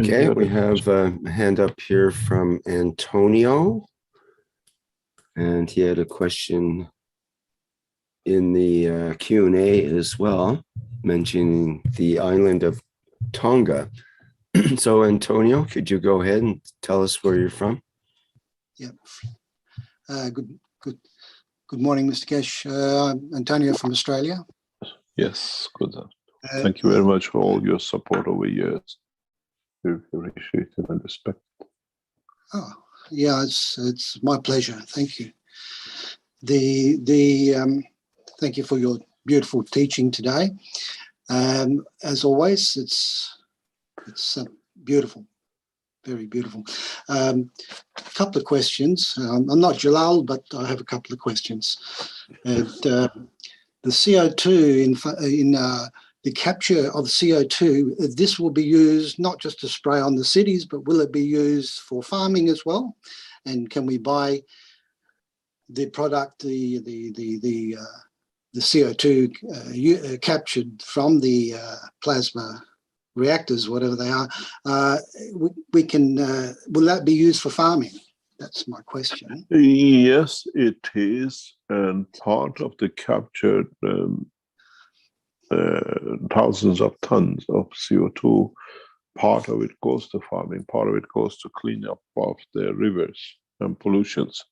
Okay, we have a hand up here from Antonio, and he had a question in the Q&A as well, mentioning the island of Tonga. So, Antonio, could you go ahead and tell us where you're from? Yeah. Good morning, Mr. Keshe. I'm Antonio from Australia. Yes, good. Thank you very much for all your support over years. We appreciate it and respect. Oh, yeah, it's my pleasure. Thank you. Thank you for your beautiful teaching today. As always, it's beautiful, very beautiful. A couple of questions. I'm not Jalal, but I have a couple of questions. And, the CO2 the capture of CO2, this will be used not just to spray on the cities, but will it be used for farming as well? And can we buy the product, the CO2 captured from the plasma reactors, whatever they are? We can. Will that be used for farming? That's my question. Yes, it is, and part of the captured thousands of tons of CO2, part of it goes to farming, part of it goes to clean up of the rivers and pollutions.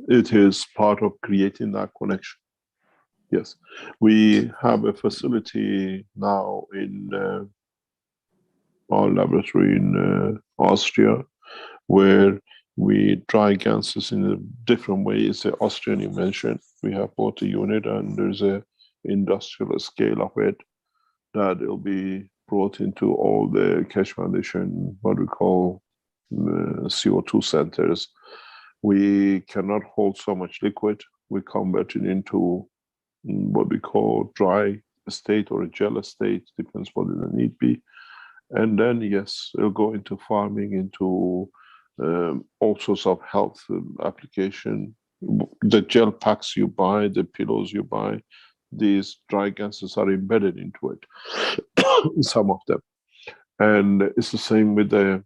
It is part of creating that connection. Yes, we have a facility now in our laboratory in Austria, where we dry gases in a different way. It's the Austrian you mentioned. We have both a unit and there's a industrial scale of it that will be brought into all the Keshe Foundation, what we call CO2 centers. We cannot hold so much liquid. We convert it into what we call dry state or a gel state, depends what the need be. And then, yes, it'll go into farming, into all sorts of health application. The gel packs you buy, the pillows you buy, these dry gases are embedded into it, some of them. And it's the same with the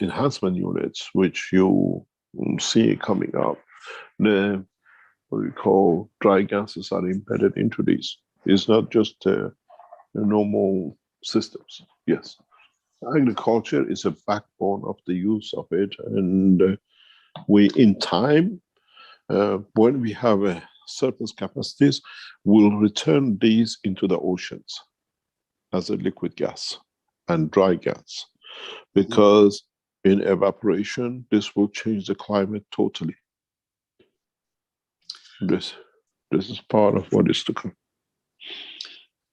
enhancement units, which you see coming up. The what we call dry gases are embedded into these. It's not just the normal systems. Yes, agriculture is a backbone of the use of it, and we, in time, when we have a surplus capacities, will return these into the oceans as a liquid gas and dry gas, because in evaporation, this will change the climate totally. This is part of what is to come.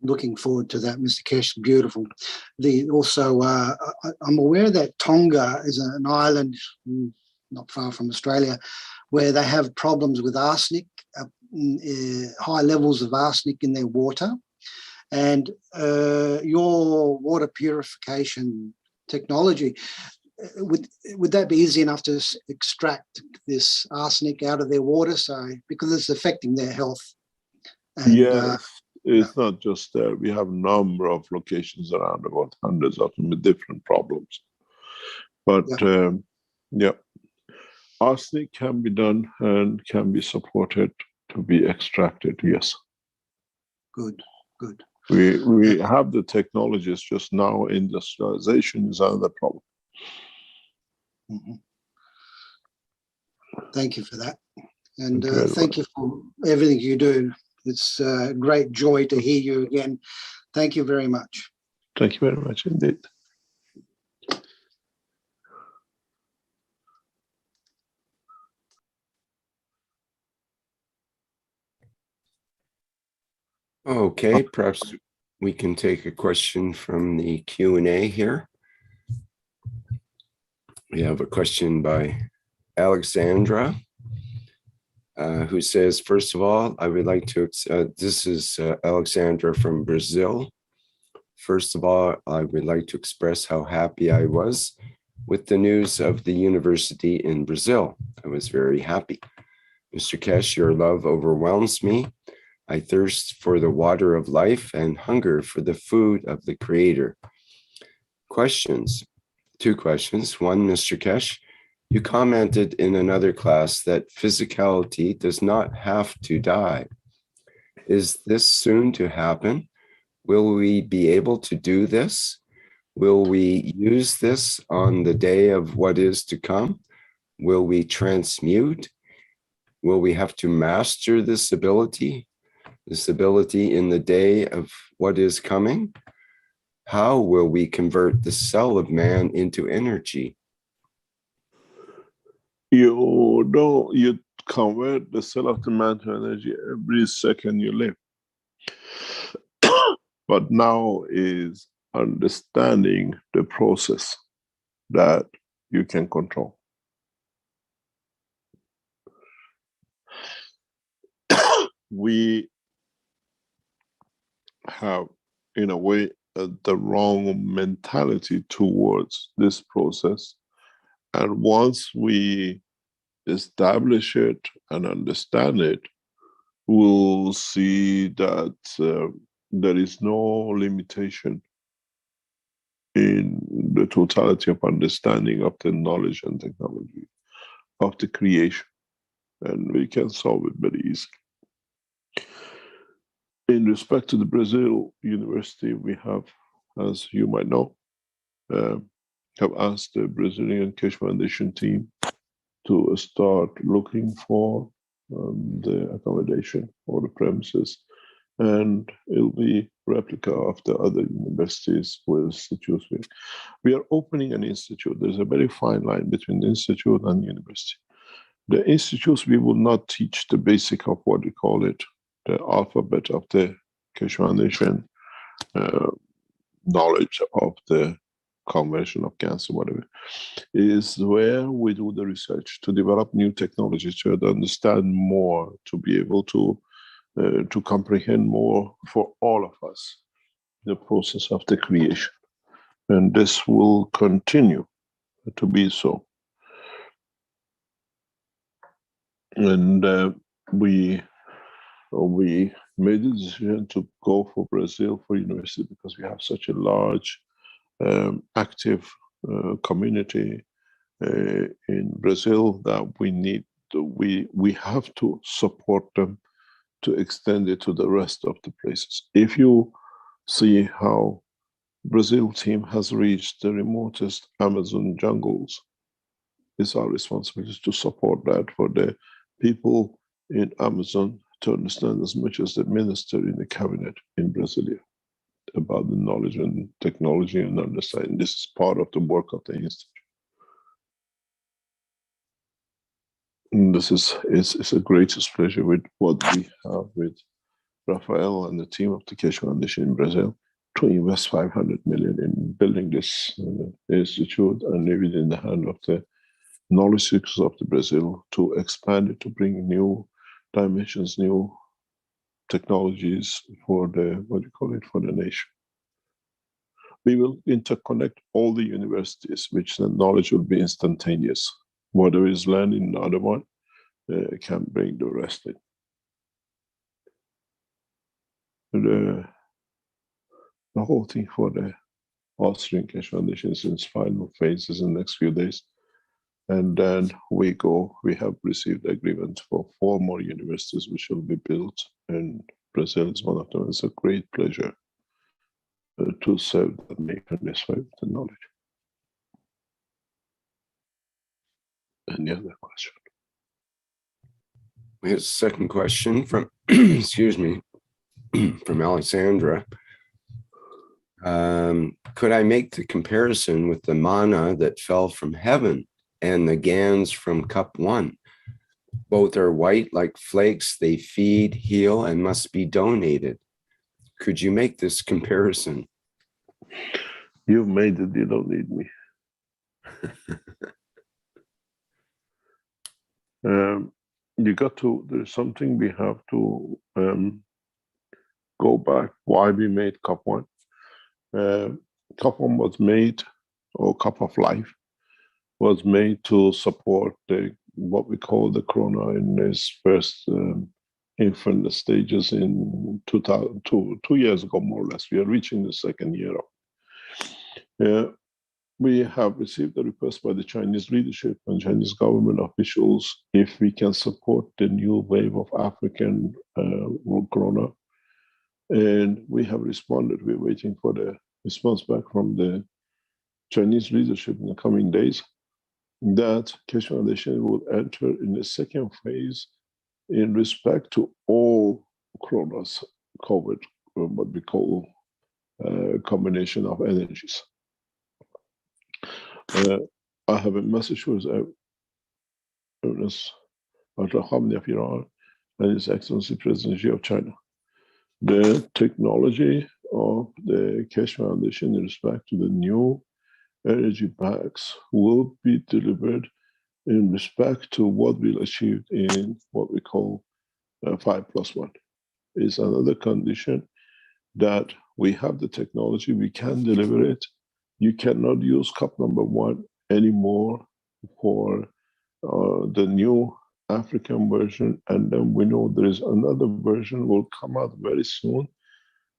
Looking forward to that, Mr. Keshe. Beautiful. Also, I'm aware that Tonga is an island not far from Australia, where they have problems with arsenic, high levels of arsenic in their water. And your water purification technology, would that be easy enough to extract this arsenic out of their water? So, because it's affecting their health. And, yes, it's not just there. We have a number of locations around, about hundreds of them with different problems. But yeah, arsenic can be done and can be supported to be extracted. Yes. Good. We have the technologies, just now industrialization is another problem. Mm-hmm. Thank you for that. And thank you for everything you do. It's a great joy to hear you again. Thank you very much. Thank you very much indeed. Okay, perhaps we can take a question from the Q&A here. We have a question by Alexandra, who says, first of all, I would like to, this is Alexandra from Brazil. First of all, I would like to express how happy I was with the news of the university in Brazil. I was very happy. Mr. Keshe, your love overwhelms me. I thirst for the water of life and hunger for the food of the Creator. Questions. 2 questions. 1, Mr. Keshe, you commented in another class that physicality does not have to die. Is this soon to happen? Will we be able to do this? Will we use this on the day of what is to come? Will we transmute? Will we have to master this ability in the day of what is coming? How will we convert the cell of man into energy? You convert the cell of the man to energy every second you live. But now is understanding the process that you can control. We have, in a way, the wrong mentality towards this process. And once we establish it and understand it, we'll see that there is no limitation in the totality of understanding of the knowledge and technology of the creation. And we can solve it very easily. In respect to the Brazil University, we have, as you might know, have asked the Brazilian Keshe Foundation team to start looking for the accommodation or the premises, and it'll be replica of the other universities with institutes. We are opening an institute. There's a very fine line between the institute and the university. The institutes, we will not teach the basic of what we call it, the alphabet of the Keshe Foundation, knowledge of the conversion of cancer, whatever, is where we do the research to develop new technologies, to understand more, to be able to comprehend more for all of us the process of the creation. And this will continue to be so. And we made the decision to go for Brazil for university because we have such a large active community in Brazil that we have to support them to extend it to the rest of the places. If you see how Brazil team has reached the remotest Amazon jungles, it's our responsibility to support that for the people in Amazon to understand as much as the minister in the cabinet in Brasilia about the knowledge and technology and understanding. This is part of the work of the institute. And this is a greatest pleasure with what we have with Rafael and the team of the Keshe Foundation in Brazil to invest 500 million in building this institute and leave it in the hand of the knowledge seekers of the Brazil to expand it, to bring new dimensions, new technologies for the, for the nation. We will interconnect all the universities, which the knowledge will be instantaneous. Whatever is learned in the other one can bring the rest in. The whole thing for the Austrian Keshe Foundation is in its final phases in the next few days. And then we have received agreement for 4 more universities which will be built, and Brazil is one of them. It's a great pleasure to serve the nation this way with the knowledge. Any other question? We have a second question from, excuse me, from Alexandra. Could I make the comparison with the manna that fell from heaven and the gans from cup 1? Both are white like flakes. They feed, heal, and must be donated. Could you make this comparison? You've made it. You don't need me. There's something we have to go back why we made cup 1. Cup 1 was made, or cup of life, was made to support what we call the corona in its first infant stages in 2 years ago, more or less. We are reaching the second year of. We have received a request by the Chinese leadership and Chinese government officials if we can support the new wave of African corona. And we have responded. We're waiting for the response back from the Chinese leadership in the coming days that Keshe Foundation will enter in the second phase in respect to all coronas, COVID, what we call combination of energies. I have a message for His of Iran and His Excellency President Xi of China. The technology of the Keshe Foundation in respect to the new energy packs will be delivered in respect to what we'll achieve in what we call 5+1. It's another condition that we have the technology, we can deliver it. You cannot use cup number 1 anymore for the new African version, and then we know there is another version will come out very soon.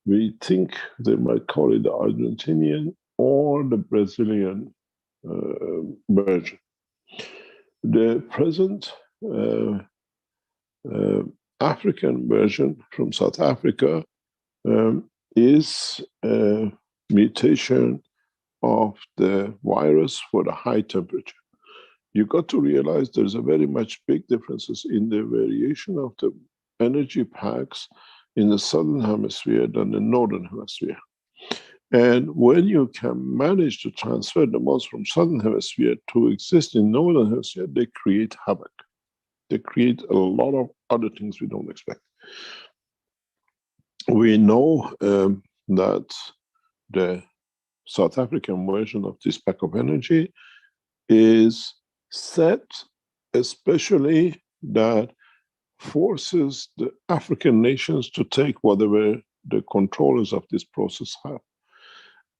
We think they might call it the Argentinian or the Brazilian version. The present African version from South Africa is a mutation of the virus for the high temperature. You got to realize there's a very much big differences in the variation of the energy packs in the southern hemisphere than the northern hemisphere. And when you can manage to transfer the ones from southern hemisphere to exist in northern hemisphere, they create havoc. They create a lot of other things we don't expect. We know that the South African version of this pack of energy is set especially that forces the African nations to take whatever the controllers of this process have.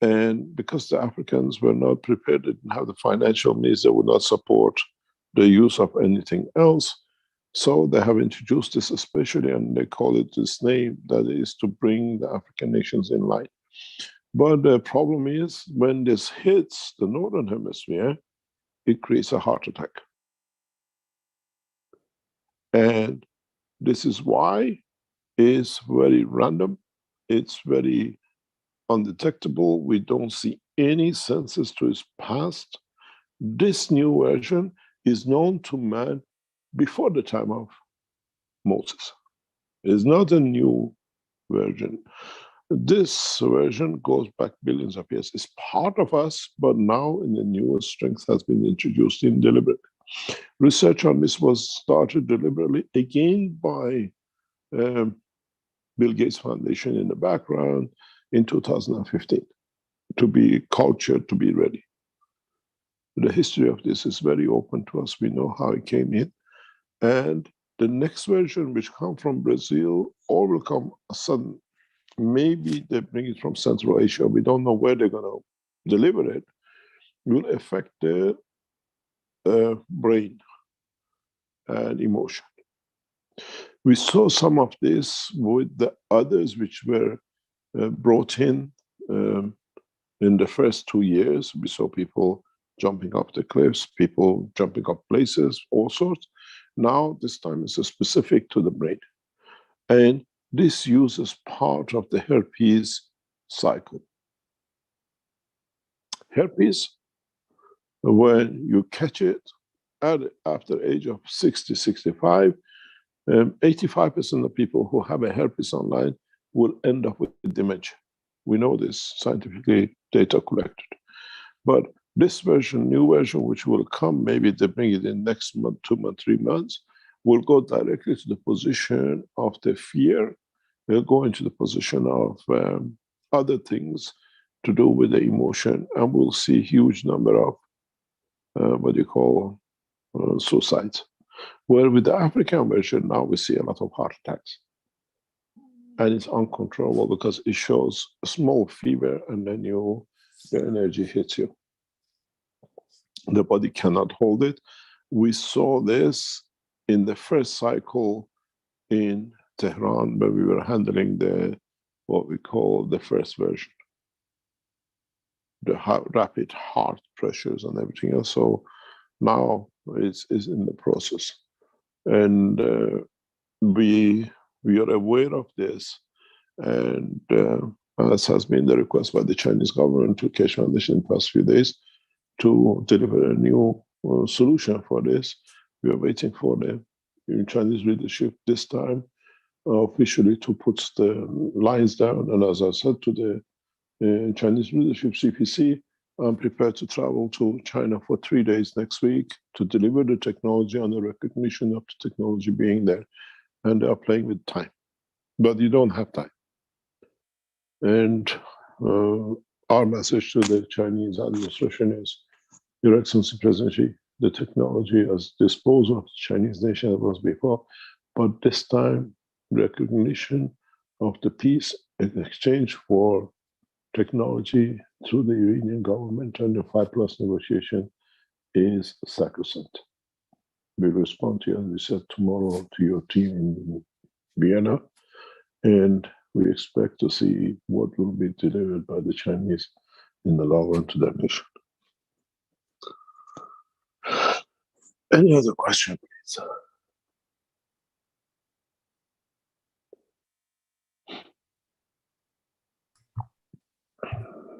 And because the Africans were not prepared, they didn't have the financial means, they would not support the use of anything else. So they have introduced this especially, and they call it this name, that is to bring the African nations in line. But the problem is when this hits the northern hemisphere, it creates a heart attack. And this is why it's very random. It's very undetectable. We don't see any senses to its past. This new version is known to man before the time of Moses. It's not a new version. This version goes back billions of years. It's part of us, but now in the newest strength has been introduced in deliberately. Research on this was started deliberately, again by Bill Gates Foundation in the background in 2015, to be cultured, to be ready. The history of this is very open to us. We know how it came in. And the next version, which come from Brazil, or will come sudden, maybe they bring it from Central Asia, we don't know where they're going to deliver it, will affect the brain and emotion. We saw some of this with the others which were brought in the first 2 years. We saw people jumping off the cliffs, people jumping up places, all sorts. Now, this time is specific to the brain. And this uses part of the herpes cycle. Herpes, when you catch it after age of 60, 65, 85% of people who have a herpes online will end up with dementia. We know this scientifically, data collected. But this version, new version, which will come, maybe they bring it in next month, 2 months, 3 months, will go directly to the position of the fear. They'll go into the position of other things to do with the emotion, and we'll see a huge number of suicides. Where with the African version, now we see a lot of heart attacks. And it's uncontrollable because it shows a small fever and then the energy hits you. The body cannot hold it. We saw this in the first cycle in Tehran, where we were handling what we call the first version, the rapid heart pressures and everything else. So now it's in the process, and we are aware of this, and as has been the request by the Chinese government to Keshe Foundation in the past few days to deliver a new solution for this. We are waiting for the Chinese leadership this time officially to put the lines down. And as I said to the Chinese leadership, CPC, I'm prepared to travel to China for 3 days next week to deliver the technology and the recognition of the technology being there. And they are playing with time, but you don't have time. And our message to the Chinese administration is, Your Excellency President Xi, the technology as disposal of the Chinese nation as was before, but this time recognition of the peace in exchange for technology through the Iranian government and the 5+ negotiation is sacrosanct. We'll respond to you, as we said, tomorrow to your team in Vienna, and we expect to see what will be delivered by the Chinese in the long run to their mission. Any other question, please?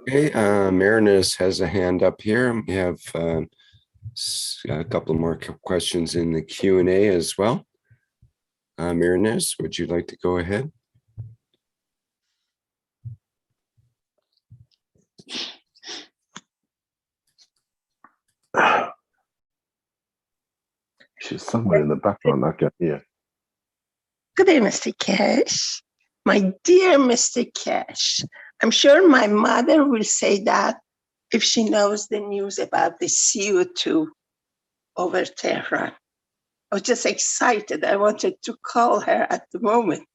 Okay, Marinus has a hand up here. We have a couple more questions in the Q&A as well. Marinus, would you like to go ahead? She's somewhere in the background, I can hear. Good day, Mr. Keshe. My dear Mr. Keshe, I'm sure my mother will say that if she knows the news about the CO2 over Tehran. I was just excited. I wanted to call her at the moment.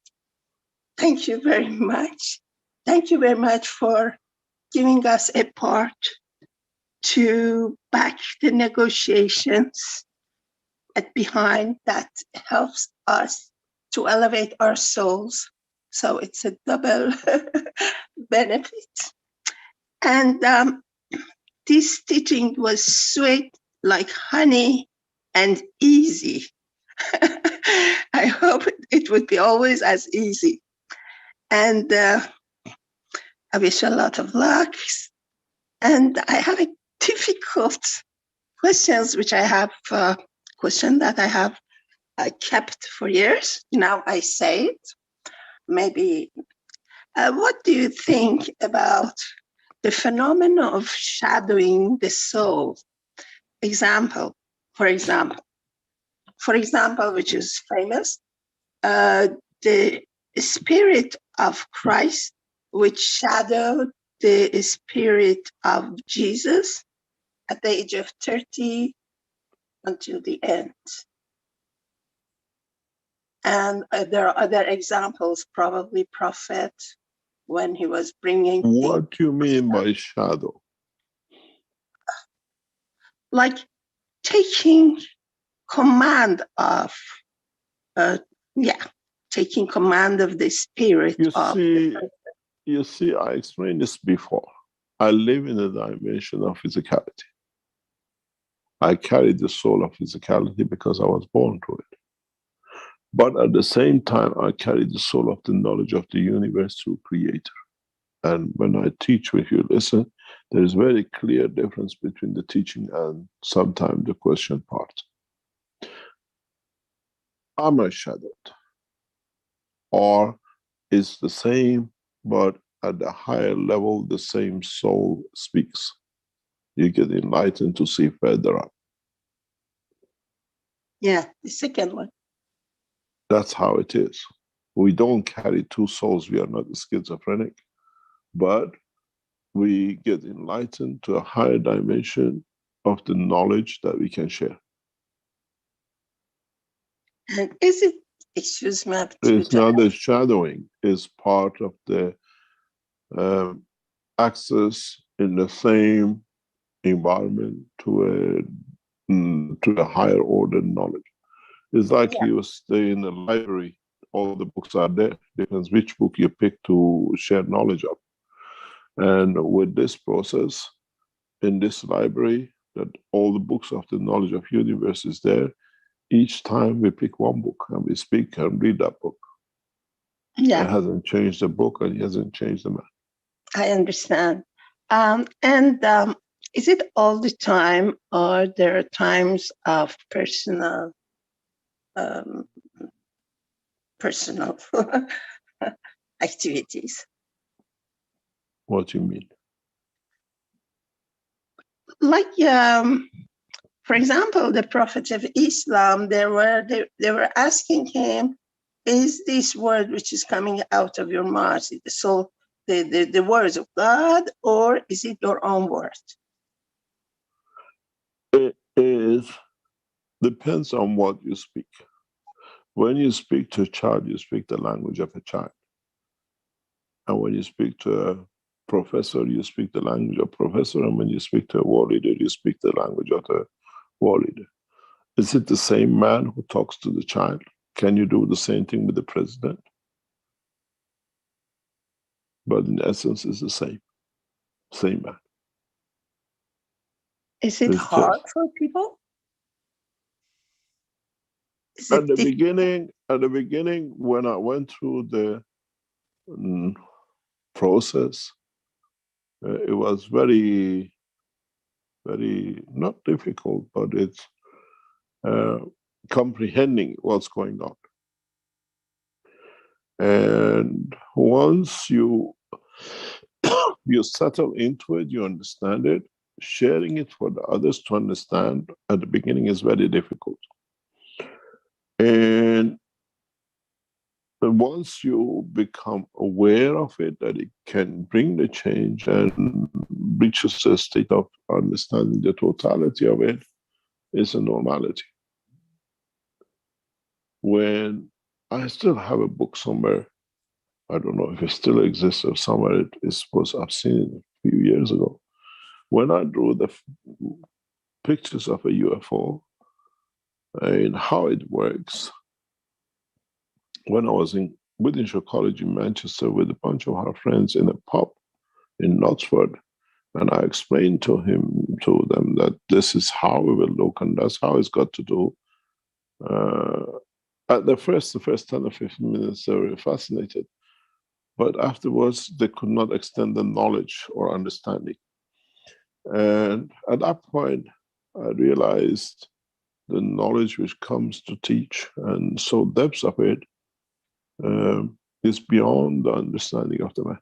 Thank you very much. Thank you very much for giving us a part to back the negotiations behind that helps us to elevate our souls. So it's a double benefit. And this teaching was sweet like honey and easy. I hope it would be always as easy. And I wish a lot of luck. And I have a difficult questions, which I have question that I have kept for years. Now I say it. Maybe, what do you think about the phenomenon of shadowing the soul? For example, which is famous, the spirit of Christ, which shadowed the spirit of Jesus at the age of 30 until the end. And there are other examples, probably Prophet, when he was bringing... What do you mean by shadow? Like taking command of, taking command of the spirit of... You see, I explained this before. I live in a dimension of physicality. I carry the soul of physicality because I was born to it. But at the same time, I carry the soul of the knowledge of the universe through Creator. And when I teach, if you listen, there is very clear difference between the teaching and sometimes the question part. Am I shadowed? Or is the same, but at a higher level, the same soul speaks? You get enlightened to see further up. Yeah, the second one. That's how it is. We don't carry two souls. We are not schizophrenic, but we get enlightened to a higher dimension of the knowledge that we can share. And is it, excuse me, it's not the shadowing, it's part of the access in the same environment to a higher order knowledge. It's like you stay in the library all the books are there. Depends which book you pick to share knowledge of. And with this process, in this library, that all the books of the knowledge of universe is there. Each time we pick one book and we speak and read that book. Yeah. It hasn't changed the book and it hasn't changed the man. I understand. Is it all the time, or there are times of personal activities? What do you mean? Like, for example, the Prophet of Islam, they were asking him, is this word which is coming out of your mouth the words of God, or is it your own word? It depends on what you speak. When you speak to a child, you speak the language of a child. And when you speak to a professor, you speak the language of professor. And when you speak to a war leader, you speak the language of the war leader. Is it the same man who talks to the child? Can you do the same thing with the president? But in essence, it's the same man. Is it hard for people? At the beginning, when I went through the process, it was very, very not difficult, but it's comprehending what's going on. And once you settle into it, you understand it, sharing it for the others to understand at the beginning is very difficult. And once you become aware of it, that it can bring the change and reaches a state of understanding the totality of it, is a normality. When I still have a book somewhere, I don't know if it still exists or somewhere, I've seen it a few years ago. When I drew the pictures of a UFO and how it works, when I was in Whittingshire College in Manchester with a bunch of our friends in a pub in Knutsford, and I explained to them that this is how it will look and that's how it's got to do. At the first 10 or 15 minutes, they were fascinated. But afterwards, they could not extend the knowledge or understanding. And at that point, I realized the knowledge which comes to teach, and so depths of it, is beyond the understanding of the man.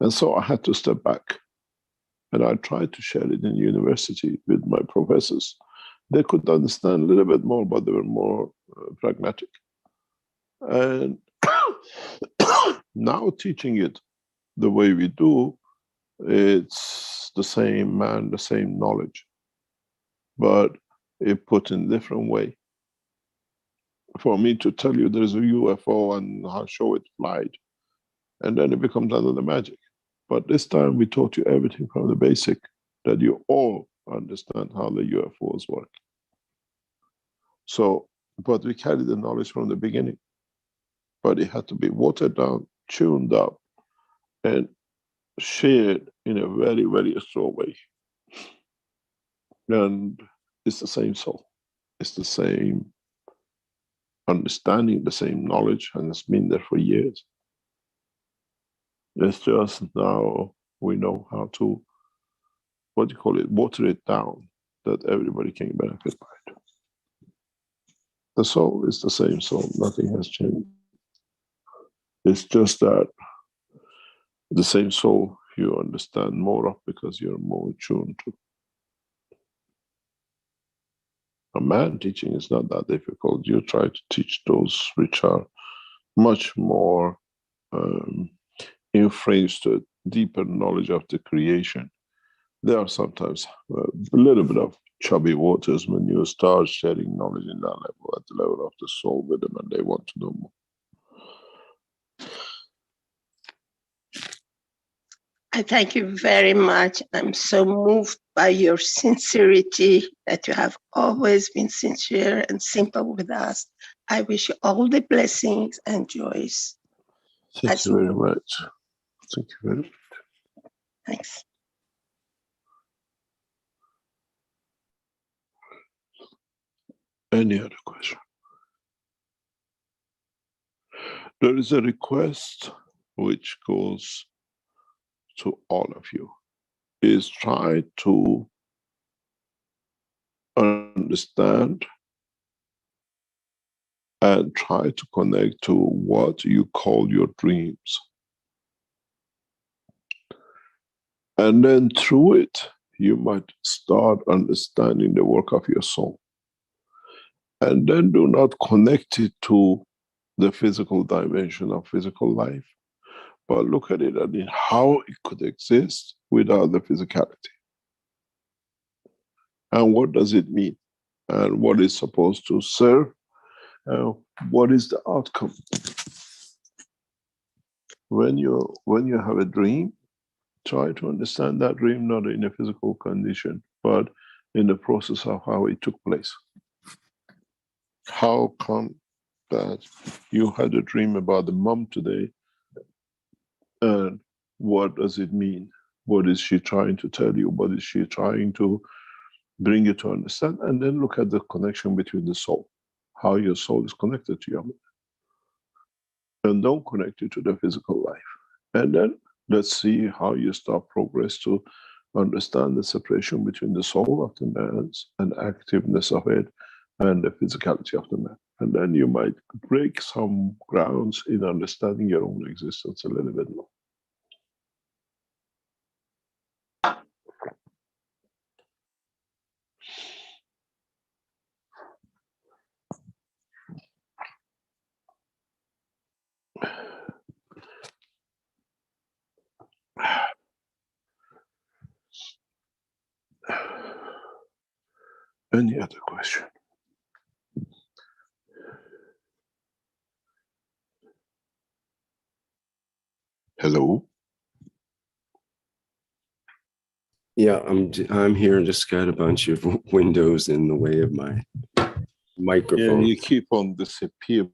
And so I had to step back. And I tried to share it in university with my professors. They could understand a little bit more, but they were more pragmatic. And now teaching it the way we do, it's the same man, the same knowledge, but it put in a different way. For me to tell you there's a UFO and I'll show it flight, and then it becomes another magic. But this time we taught you everything from the basic, that you all understand how the UFOs work. So, but we carried the knowledge from the beginning, but it had to be watered down, tuned up, and shared in a very, very slow way. And it's the same soul. It's the same understanding, the same knowledge, and it's been there for years. It's just now we know how to, water it down, that everybody can benefit by it. The soul is the same soul. Nothing has changed. It's just that the same soul you understand more of because you're more tuned to. A man teaching is not that difficult. You try to teach those which are much more infringed to deeper knowledge of the creation. There are sometimes a little bit of chubby waters when you start sharing knowledge in that level, at the level of the soul with them, and they want to know more. I thank you very much. I'm so moved by your sincerity, that you have always been sincere and simple with us. I wish you all the blessings and joys. Thank you very much. Thank you very much. Thanks. Any other question? There is a request which goes to all of you, is try to understand and try to connect to what you call your dreams. And then through it, you might start understanding the work of your soul. And then do not connect it to the physical dimension of physical life, but look at it and how it could exist without the physicality. And what does it mean? And what is supposed to serve? What is the outcome? When you have a dream, try to understand that dream not in a physical condition, but in the process of how it took place. How come that you had a dream about the mom today, and what does it mean? What is she trying to tell you? What is she trying to bring you to understand? And then look at the connection between the soul, how your soul is connected to your mother. And don't connect it to the physical life. And then let's see how you start progress to understand the separation between the soul of the man and activeness of it and the physicality of the man. And then you might break some grounds in understanding your own existence a little bit more. Any other question? Hello? Yeah, I'm here and just got a bunch of windows in the way of my Yeah, microphone. you keep on disappearing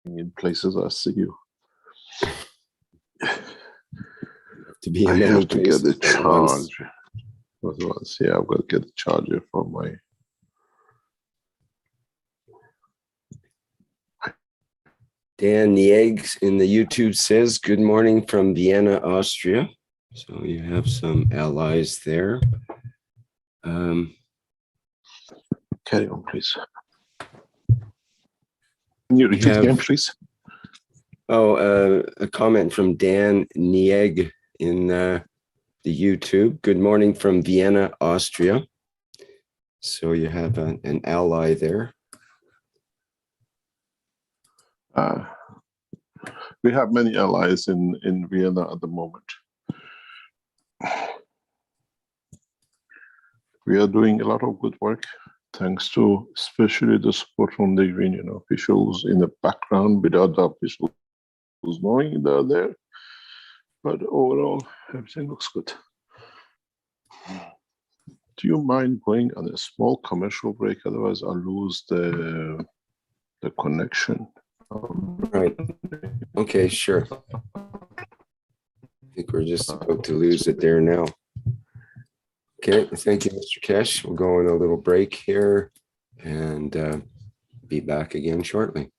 in places I see you. To be I in many have to get the places at once. charge. Yeah, I've got to get the charger from my. Dan Nieg in the YouTube says, good morning from Vienna, Austria. So you have some allies there. Carry on, please. Can you repeat again, please? A comment from Dan Nieg in the YouTube. Good morning from Vienna, Austria. So you have an ally there. We have many allies in Vienna at the moment. We are doing a lot of good work, thanks to especially the support from the union officials in the background without the officials knowing they're there. But overall, everything looks good. Do you mind going on a small commercial break? Otherwise, I'll lose the connection. Right. Okay, sure. I think we're just about to lose it there now. Okay, thank you, Mr. Keshe. We'll go on a little break here and be back again shortly.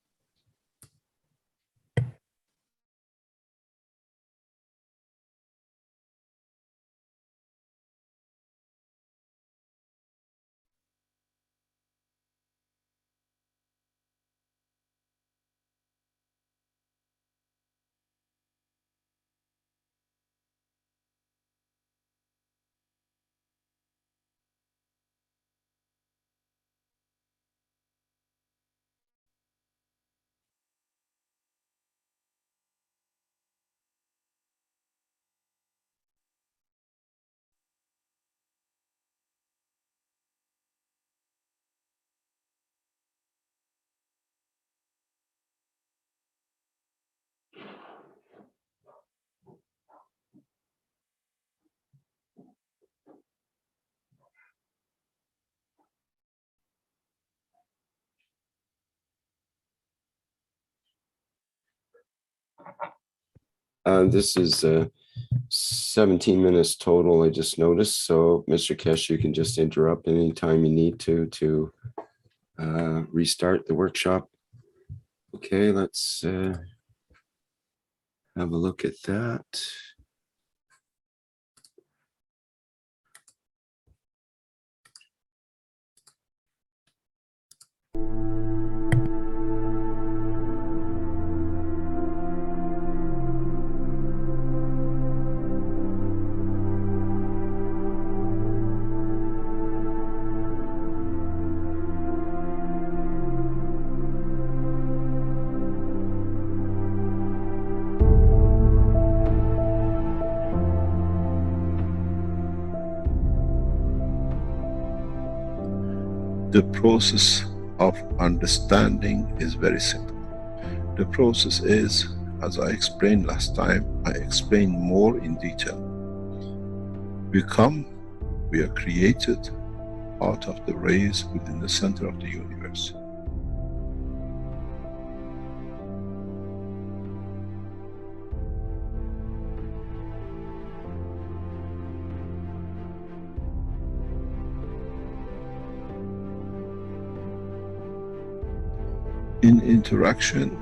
This is 17 minutes total, I just noticed. So, Mr. Keshe, you can just interrupt anytime you need to restart the workshop. Okay, let's have a look at that. The process of understanding is very simple. The process is, as I explained last time, I explained more in detail. We are created out of the rays within the center of the universe. In interaction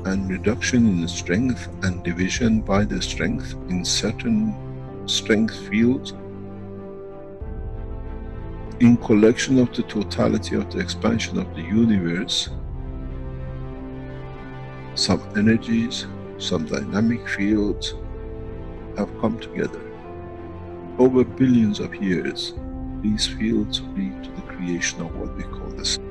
and reduction in strength and division by the strength in certain strength fields, in collection of the totality of the expansion of the universe, some energies, some dynamic fields have come together. Over billions of years, these fields lead to the creation of what we call the sun.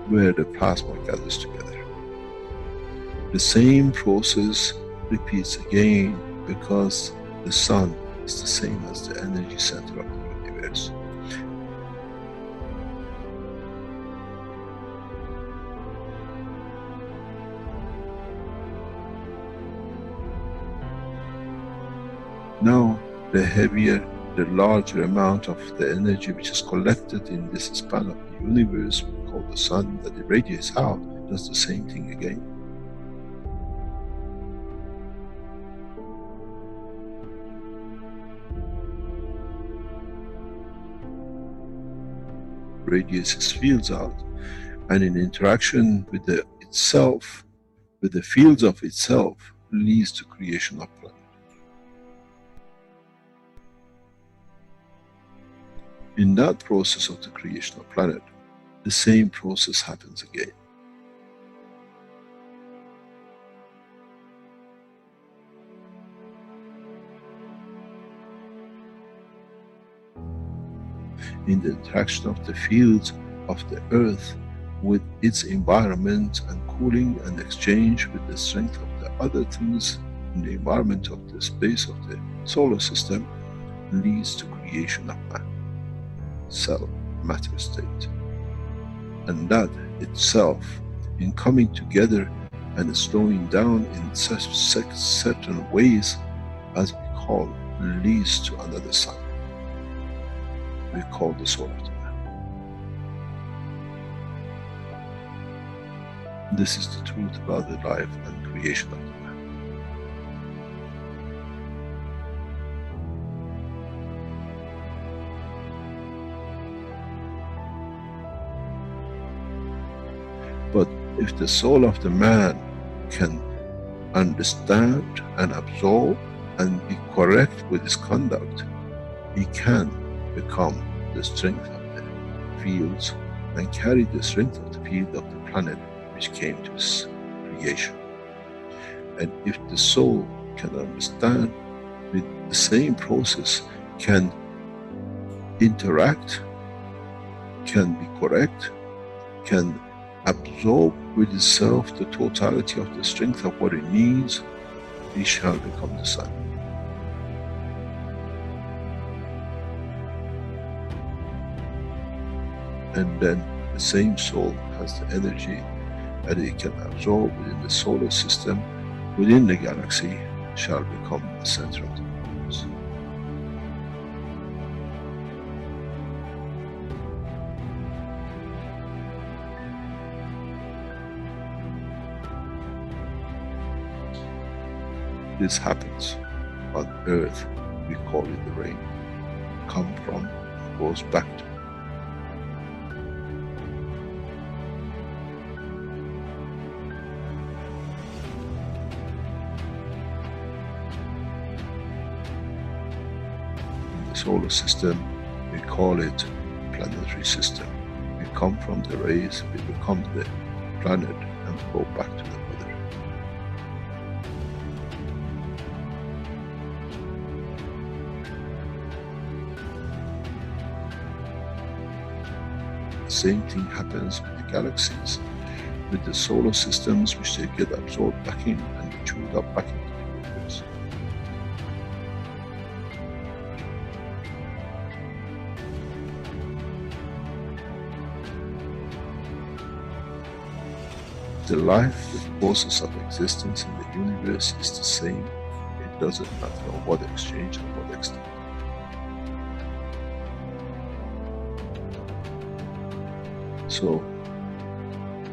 Where the plasma gathers together. The same process repeats again because the sun is the same as the energy center of the universe. Now, the heavier, the larger amount of the energy which is collected in this span of the universe, called the sun, that it radiates out, does the same thing again. Radiates its fields out, and in interaction with the itself, with the fields of itself, leads to creation of planet. In that process of the creation of planet, the same process happens again. In the interaction of the fields of the earth with its environment and cooling and exchange with the strength of the other things in the environment of the space of the solar system, leads to creation of man, cell, matter state. And that itself, in coming together and slowing down in such certain ways, as we call, leads to another sun. We call the soul of the man. This is the truth about the life and creation of the man. But if the soul of the man can understand and absorb and be correct with his conduct, he can become the strength of the fields and carry the strength of the field of the planet which came to his creation. And if the soul can understand with the same process, can interact, can be correct, can absorb with itself the totality of the strength of what it needs, he shall become the sun. And then the same soul has the energy that it can absorb within the solar system, within the galaxy, shall become the center of the universe. This happens on Earth, we call it the rain. Come from, goes back to. In the solar system, we call it planetary system. We come from the rays, we become the planet and go back to the mother. The same thing happens with the galaxies, with the solar systems, which they get absorbed back in and chewed up back into the universe. The life, the process of existence in the universe is the same. It doesn't matter on what exchange and what extent. So,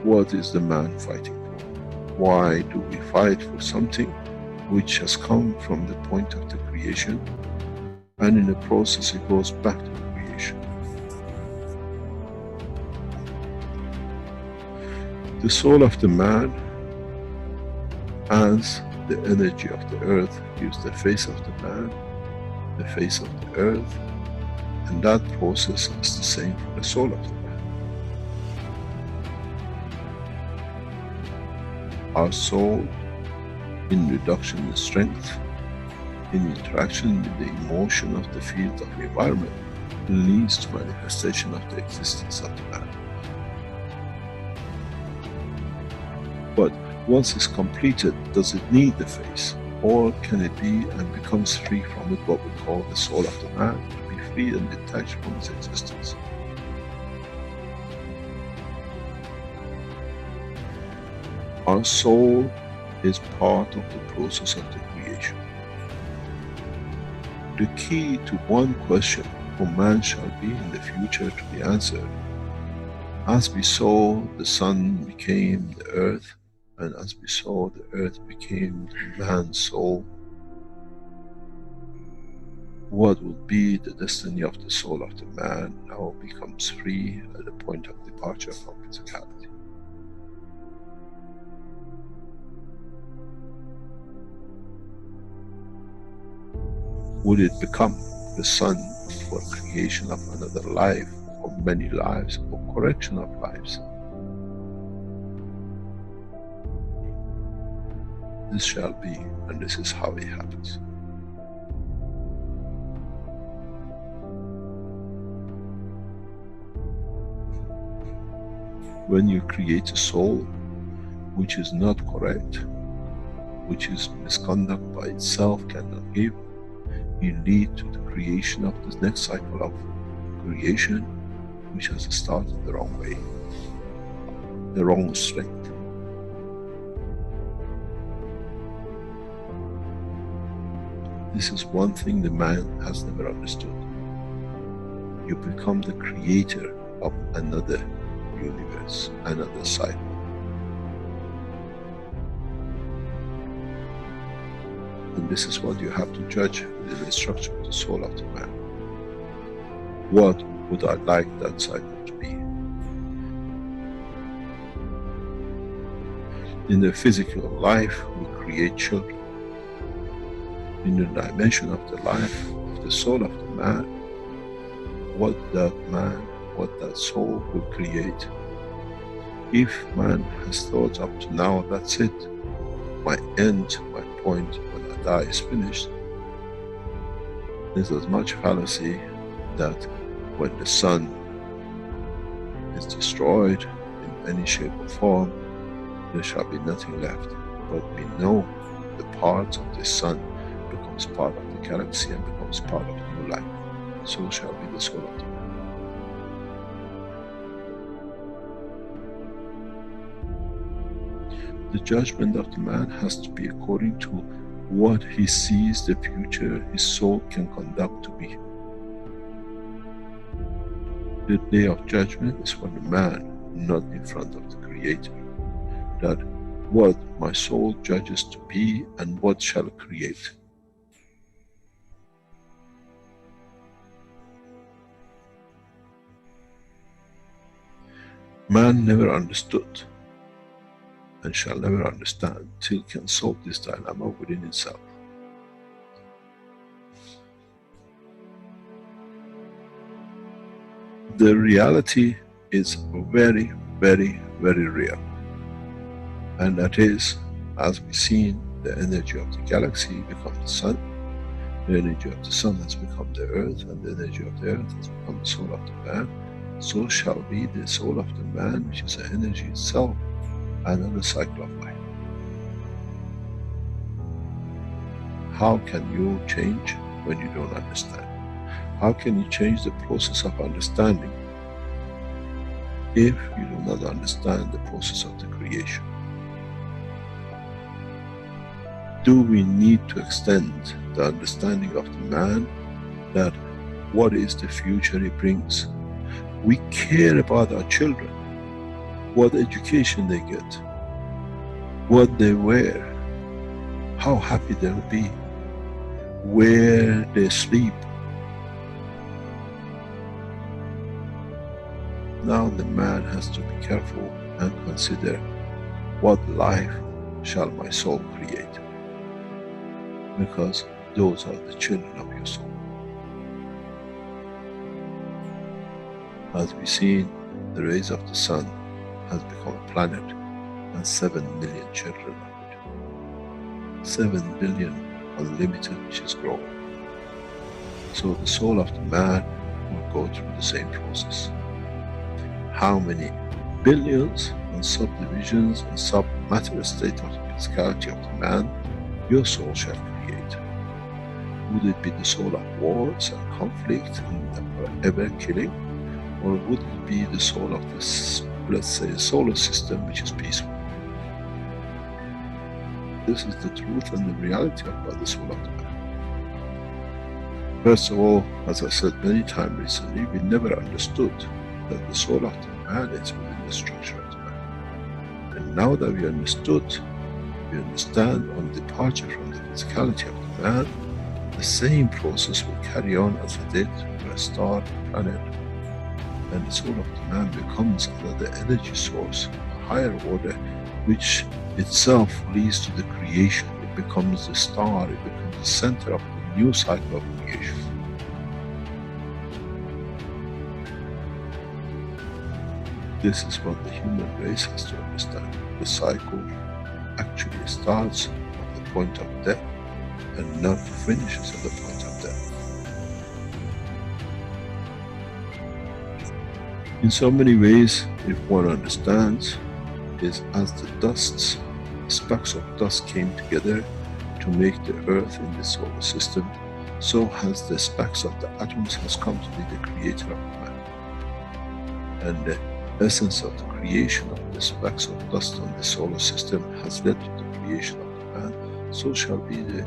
what is the man fighting for? Why do we fight for something which has come from the point of the creation, and in the process it goes back to the creation? The soul of the man, as the energy of the earth, gives the face of the man, the face of the earth, and that process is the same for the soul of the man. Our soul, in reduction in strength, in interaction with the emotion of the field of environment, leads to manifestation of the existence of the man. But once it's completed, does it need the face? Or can it be and becomes free from it, what we call the soul of the man, to be free and detached from its existence? Our soul is part of the process of the creation. The key to one question for man shall be in the future to be answered. As we saw, the sun became the earth, and as we saw, the earth became the man's soul. What will be the destiny of the soul of the man now becomes free at the point of departure from physicality. Would it become the sun for creation of another life, or many lives, or correction of lives? This shall be, and this is how it happens. When you create a soul which is not correct, which is misconduct by itself, cannot give, you lead to the creation of this next cycle of creation, which has started the wrong way, the wrong strength. This is one thing the man has never understood. You become the creator of another universe, another cycle. And this is what you have to judge with the instruction of the soul of the man. What would I like that cycle to be? In the physical life, we create children. In the dimension of the life of the soul of the man, what that man, what that soul will create. If man has thought up to now, that's it, my end, my point, when I die is finished, there's as much fallacy that when the sun is destroyed in any shape or form, there shall be nothing left. But we know the parts of the sun becomes part of the galaxy and becomes part of new life. So shall be the soul of the man. The judgment of the man has to be according to what he sees the future his soul can conduct to be. The day of judgment is for the man, not in front of the Creator, that what my soul judges to be and what shall create. Man never understood and shall never understand till he can solve this dilemma within himself. The reality is very, very, very real. And that is, as we've seen, the energy of the galaxy become the sun, the energy of the sun has become the earth, and the energy of the earth has become the soul of the man. So shall be the soul of the man, which is the energy itself, another cycle of life. How can you change when you don't understand? How can you change the process of understanding if you do not understand the process of the creation? Do we need to extend the understanding of the man that what is the future he brings? We care about our children, what education they get, what they wear, how happy they'll be, where they sleep. Now the man has to be careful and consider, what life shall my soul create? Because those are the children of your soul. As we see, the rays of the sun has become a planet and 7 million children of it. 7 billion unlimited, which is growing. So the soul of the man will go through the same process. How many billions and subdivisions and sub-matter state of the physicality of the man your soul shall create? Would it be the soul of wars and conflict and ever killing? Or would it be the soul of this, let's say, solar system, which is peaceful? This is the truth and the reality about the soul of the man. First of all, as I said many times recently, we never understood that the soul of the man is within the structure of the man. And now that we understood, we understand on departure from the physicality of the man, the same process will carry on as it did for a star, a planet, and the soul of the man becomes another energy source, a higher order, which itself leads to the creation. It becomes the star, it becomes the center of the new cycle of creation. This is what the human race has to understand. The cycle actually starts at the point of death and not finishes at the point of death. In so many ways, if one understands, is as the dusts, specks of dust came together to make the earth in the solar system, so has the specks of the atoms has come to be the creator of man. And the essence of the creation of the specks of dust on the solar system has led to the creation of the man, so shall be the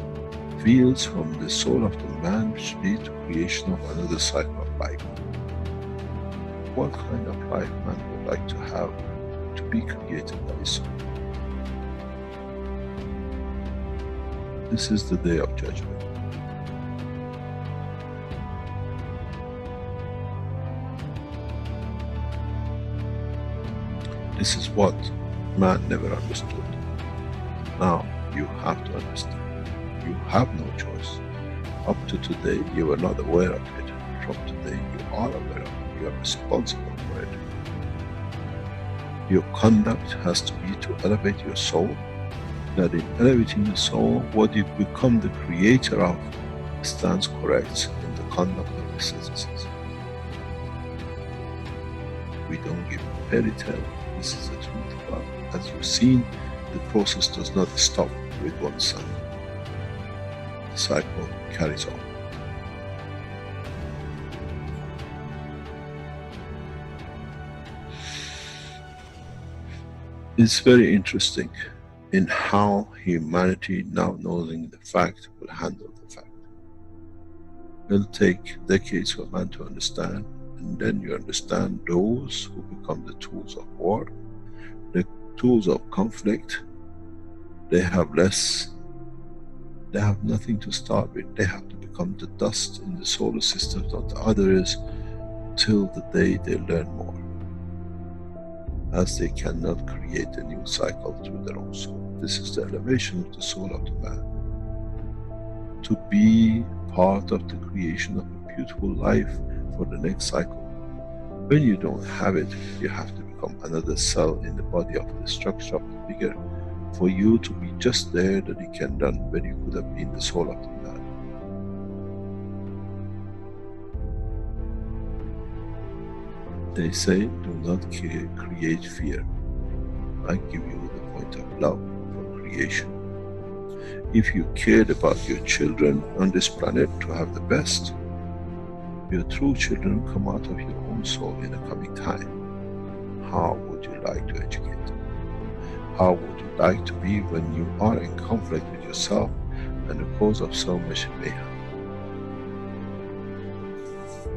fields from the soul of the man which lead to creation of another cycle of life. What kind of life man would like to have to be created by his soul? This is the day of judgment. This is what man never understood. Now you have to understand. You have no choice. Up to today you were not aware of it. From today you are aware of it. You are responsible for it. Your conduct has to be to elevate your soul. That in elevating the soul, what you become the creator of stands correct in the conduct of the citizens. We don't give fairy tale. This is the truth. But as you've seen, the process does not stop with one sun. The cycle carries on. It's very interesting in how humanity, now knowing the fact, will handle the fact. It'll take decades for man to understand, and then you understand those who become the tools of war, the tools of conflict. They have nothing to start with. They have to become the dust in the solar systems of the others till the day they learn more, as they cannot create a new cycle through their own soul. This is the elevation of the soul of the man, to be part of the creation of a beautiful life for the next cycle. When you don't have it, you have to become another cell in the body of the structure of the bigger, for you to be just there that you can run when you could have been the soul of the man. They say, do not create fear. I give you the point of love for creation. If you cared about your children on this planet to have the best, your true children come out of your own soul in the coming time. How would you like to educate them? How would you like to be when you are in conflict with yourself and the cause of so much mayhem?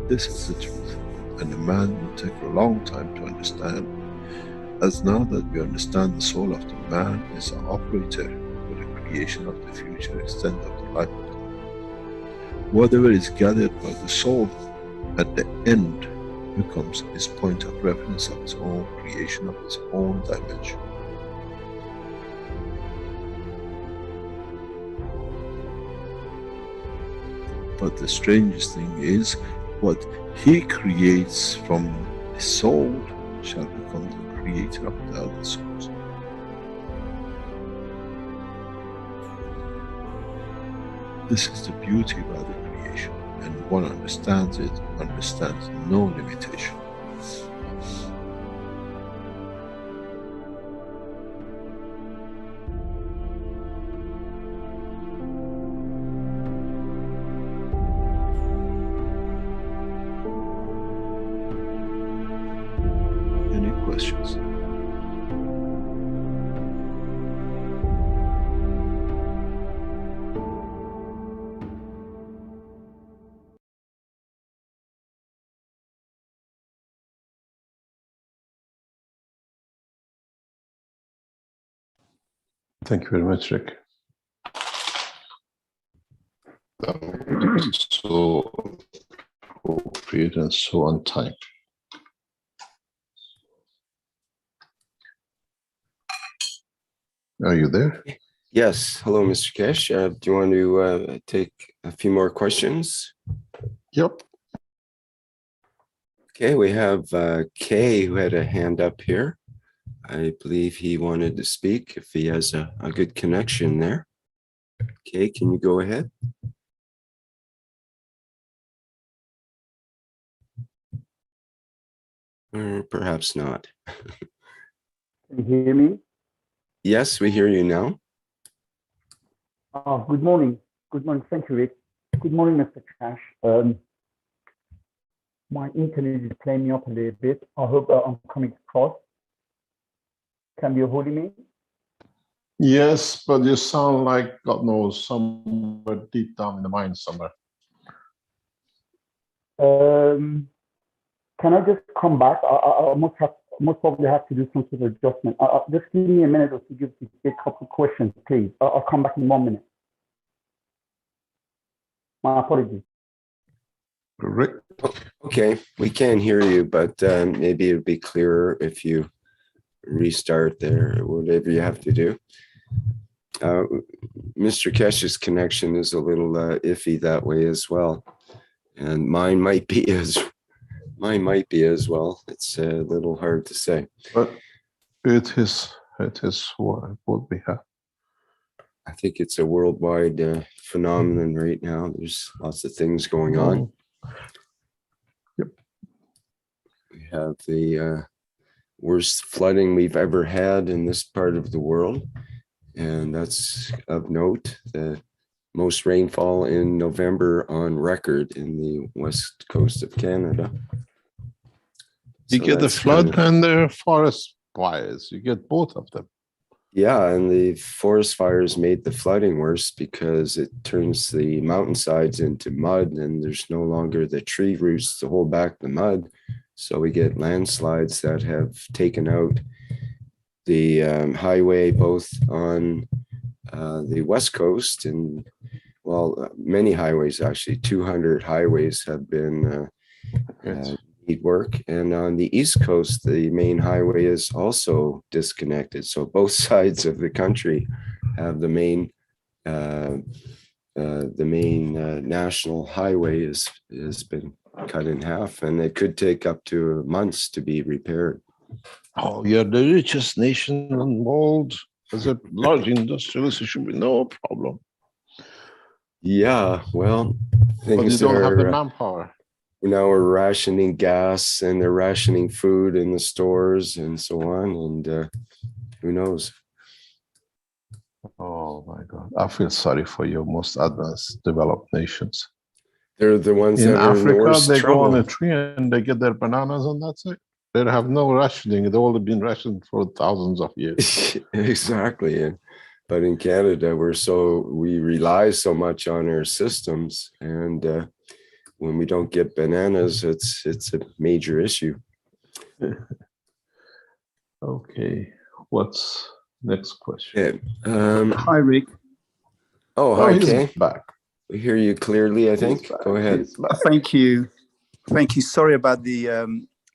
This is the truth, and the man will take a long time to understand, as now that we understand the soul of the man is an operator for the creation of the future extent of the life of the man. Whatever is gathered by the soul at the end becomes his point of reference of his own creation, of his own dimension. But the strangest thing is, what he creates from his soul shall become the creator of the other souls. This is the beauty about the creation, and one understands it, understands no limitation. Any questions? Thank you very much, Rick. That was so appropriate and so on time. Are you there? Yes. Hello, Mr. Keshe. Do you want to take a few more questions? Yep. Okay, we have Kay who had a hand up here. I believe he wanted to speak if he has a good connection there. Kay, can you go ahead? Or perhaps not. Can you hear me? Yes, we hear you now. Good morning. Good morning. Thank you, Rick. Good morning, Mr. Keshe. My internet is playing me up a little bit. I hope I'm coming across. Can you hear me? Yes, but you sound like, God knows, somewhere deep down in the mind somewhere. Can I just come back? I most probably have to do some sort of adjustment. Just give me a minute or to give a couple of questions, please. I'll come back in 1 minute. My apologies. Rick? Okay, we can hear you, but maybe it'd be clearer if you restart there, or whatever you have to do. Mr. Keshe's connection is a little iffy that way as well, and mine might be as well. It's a little hard to say. But it is what we have. I think it's a worldwide phenomenon right now. There's lots of things going on. Yep. We have the worst flooding we've ever had in this part of the world, and that's of note. The most rainfall in November on record in the west coast of Canada. You So get the that's flood kind of, and the forest fires. You get both of them. Yeah, and the forest fires made the flooding worse because it turns the mountainsides into mud, and there's no longer the tree roots to hold back the mud. So we get landslides that have taken out the highway both on the West Coast and, well, many highways, actually 200 highways have been need work. And on the East Coast, the main highway is also disconnected. So both sides of the country have the main national highway has been cut in half, and it could take up to months to be repaired. Oh, you're the richest nation in the world. As a large industrialist, it should be no problem. Yeah, well, But you things don't have the are manpower. now we're rationing gas, and they're rationing food in the stores and so on, and who knows? Oh my God, I feel sorry for your most advanced developed nations. They're the ones In that are in the Africa, worst they trouble. go on a tree and they get their bananas, and that's it. They have no rationing. They've all been rationed for thousands of years. Exactly. But in Canada, we rely so much on our systems, and when we don't get bananas, it's a major issue. Okay, what's next question? Okay. Hi, Rick. Oh, hi, he's Kay. back. We hear you clearly, I think. He's back. Go ahead. He's back. Thank you. Thank you. Sorry about the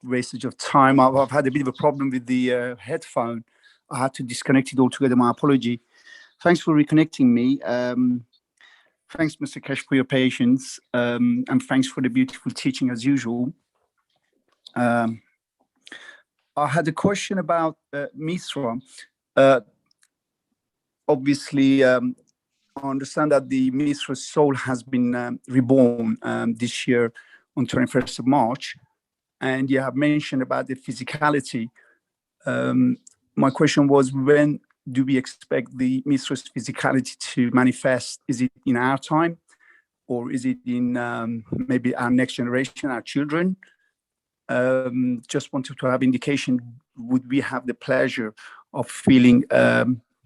wastage of time. I've had a bit of a problem with the headphone. I had to disconnect it altogether. My apology. Thanks for reconnecting me. Thanks, Mr. Keshe, for your patience. And thanks for the beautiful teaching as usual. I had a question about Mithra. Obviously, I understand that the Mithra soul has been reborn this year on 21st of March. And you have mentioned about the physicality. My question was, when do we expect the Mithra's physicality to manifest? Is it in our time, or is it in maybe our next generation, our children? Just wanted to have indication, would we have the pleasure of feeling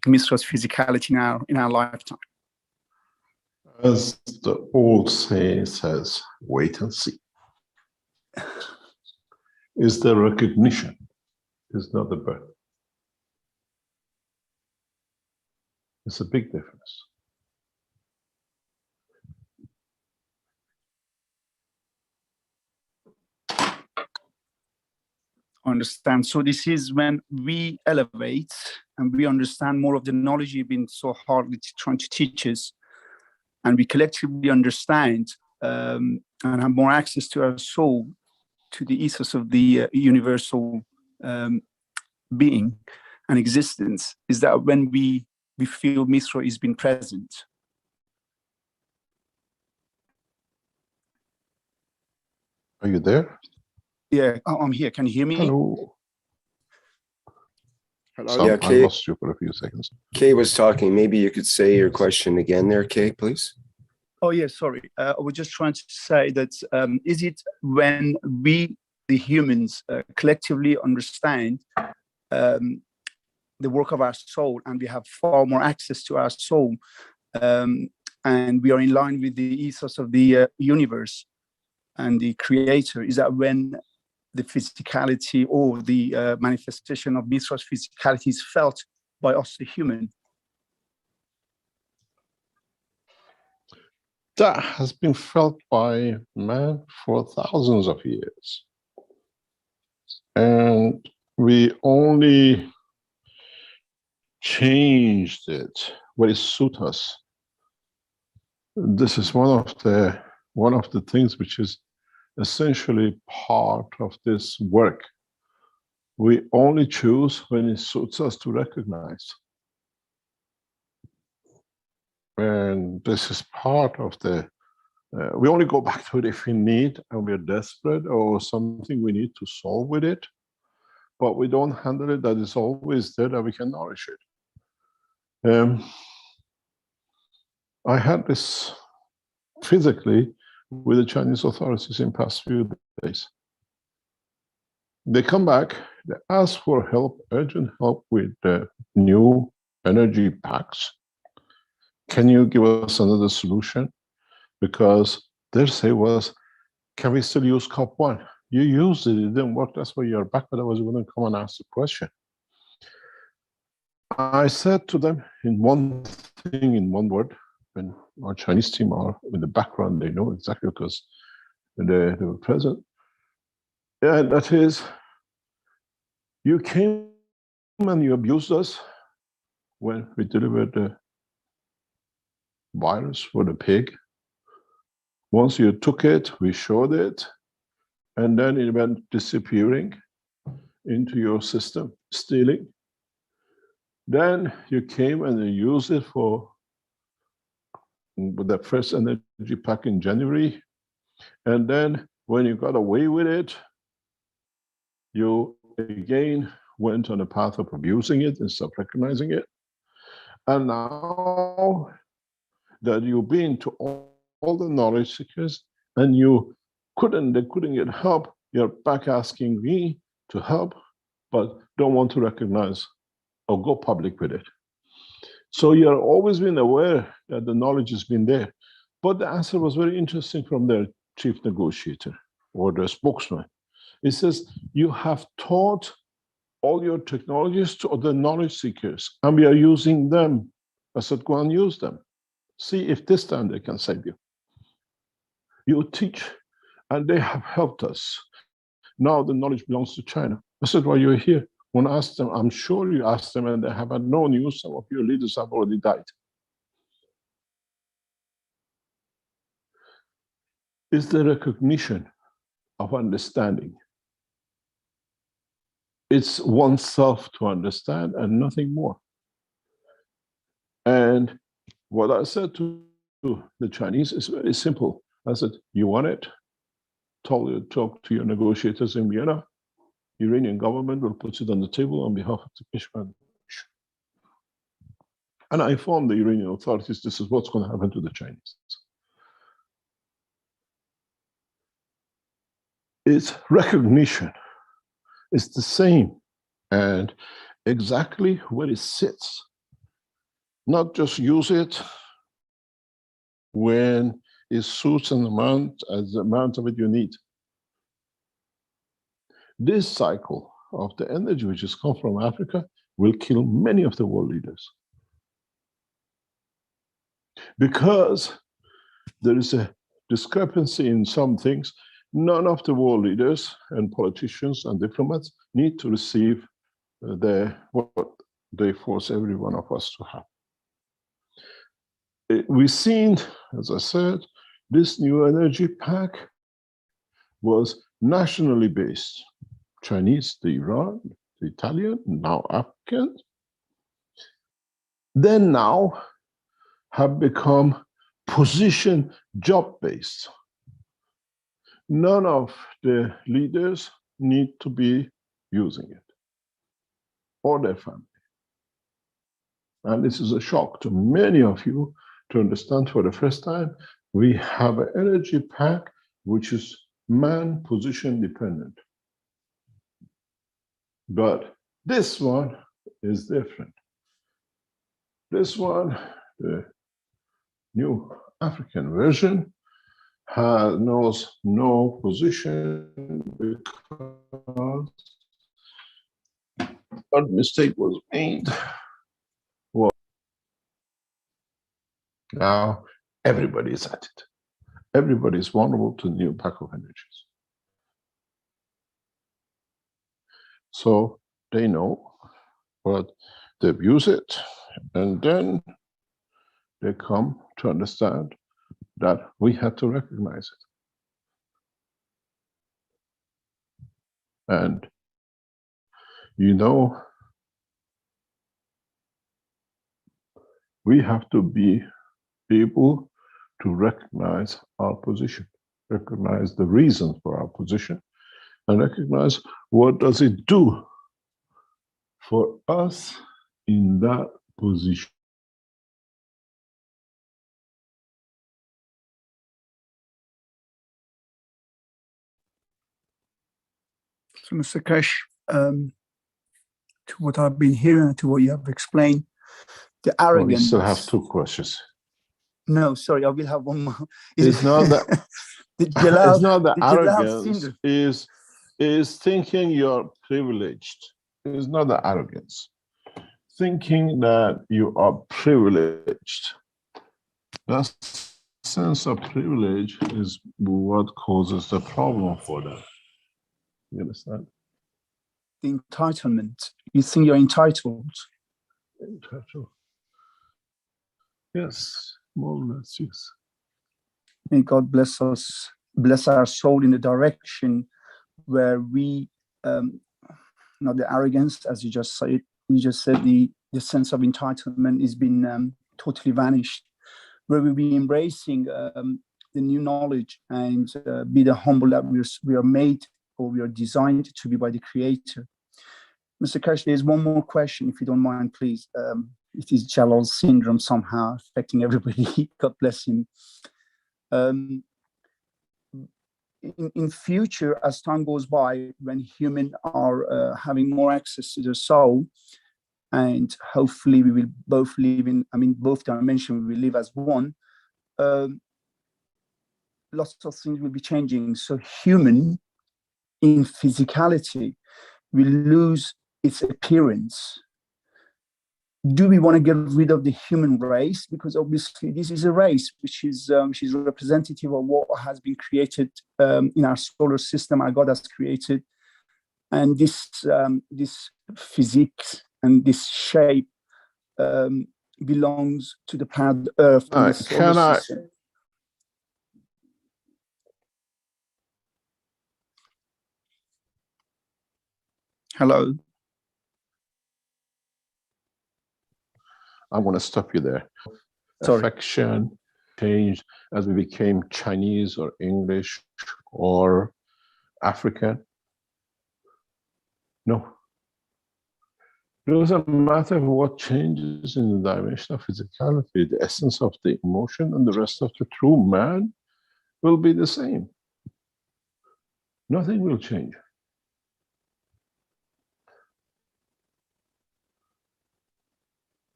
Mithra's physicality in our lifetime? As the old saying says, wait and see. Is the recognition, is not the birth. It's a big difference. Understand. So this is when we elevate and we understand more of the knowledge you've been so hardly trying to teach us, and we collectively understand and have more access to our soul, to the ethos of the universal being and existence. Is that when we feel Mithra is being present? Are you there? Yeah, I'm here. Can you hear me? Hello. Hello? So Yeah, I Kay. lost you for a few seconds. Kay was talking. Maybe you could say your question again there, Kay, please. Oh, yeah, sorry. I was just trying to say that is it when we, the humans, collectively understand the work of our soul, and we have far more access to our soul, and we are in line with the ethos of the universe and the creator, is that when the physicality or the manifestation of Mithra's physicality is felt by us, the human? That has been felt by man for thousands of years. And we only changed it where it suits us. This is one of the things which is essentially part of this work. We only choose when it suits us to recognize. And this is part of the, we only go back to it if we need and we're desperate or something we need to solve with it. But we don't handle it that it's always there that we can nourish it. I had this physically with the Chinese authorities in past few days. They come back, they ask for help, urgent help with new energy packs. Can you give us another solution? Because their say was, can we still use COP 1? You used it, it didn't work, that's why you're back, but I was going to come and ask the question. I said to them in one thing, in one word, when our Chinese team are in the background, they know exactly because they were present. And that is, you came and you abused us when we delivered the virus for the pig. Once you took it, we showed it, and then it went disappearing into your system, stealing. Then you came and you used it for the first energy pack in January. And then when you got away with it, you again went on a path of abusing it instead of recognizing it. And now that you've been to all the knowledge seekers and they couldn't get help, you're back asking me to help, but don't want to recognize or go public with it. So you're always been aware that the knowledge has been there. But the answer was very interesting from their chief negotiator or the spokesman. It says, you have taught all your technologies to the knowledge seekers, and we are using them. I said, go and use them. See if this time they can save you. You teach, and they have helped us. Now the knowledge belongs to China. I said, why you're here? When I asked them, I'm sure you asked them, and they have had no news. Some of your leaders have already died. Is the recognition of understanding. It's oneself to understand and nothing more. And what I said to the Chinese is very simple. I said, you want it? Talk to your negotiators in Vienna. Iranian government will put it on the table on behalf of the Keshe Foundation. And I informed the Iranian authorities this is what's going to happen to the Chinese. Its recognition is the same and exactly where it sits. Not just use it when it suits an amount as the amount of it you need. This cycle of the energy which has come from Africa will kill many of the world leaders. Because there is a discrepancy in some things. None of the world leaders and politicians and diplomats need to receive what they force every one of us to have. We've seen, as I said, this new energy pack was nationally based. Chinese, the Iran, the Italian, now African. Then now have become position job-based. None of the leaders need to be using it, or their family. And this is a shock to many of you to understand for the first time, we have an energy pack which is man position dependent. But this one is different. This one, the new African version, knows no position because a mistake was made. Well, now everybody is at it. Everybody is vulnerable to the new pack of energies. So they know, but they abuse it, and then they come to understand that we had to recognize it. And you know, we have to be able to recognize our position, recognize the reason for our position, and recognize what does it do for us in that position. So, Mr. Keshe, to what I've been hearing, to what you have explained, The Oh, we arrogance. still have 2 questions. No, sorry, I will have one more. It's not that. It's not the arrogance. Is thinking you're privileged. It's not the arrogance. Thinking that you are privileged. That sense of privilege is what causes the problem for them. You understand? The entitlement. You think you're entitled. Entitled. Yes, more or less, yes. May God bless us, bless our soul in the direction where we, not the arrogance, as you just said, the sense of entitlement has been totally vanished, where we'll be embracing the new knowledge and be the humble that we are made or we are designed to be by the Creator. Mr. Keshe, there's one more question, if you don't mind, please. It is Jalal's syndrome somehow affecting everybody. God bless him. In future, as time goes by, when humans are having more access to their soul, and hopefully we will both live in, both dimensions, we will live as one, lots of things will be changing. So human in physicality will lose its appearance. Do we want to get rid of the human race? Because obviously this is a race which is representative of what has been created in our solar system, our God has created. And this physique and this shape belongs to the planet Earth. And the solar system. Hello. I'm going to stop you there. Sorry. Affection changed as we became Chinese or English or African. No. It doesn't matter what changes in the dimension of physicality, the essence of the emotion and the rest of the true man will be the same. Nothing will change.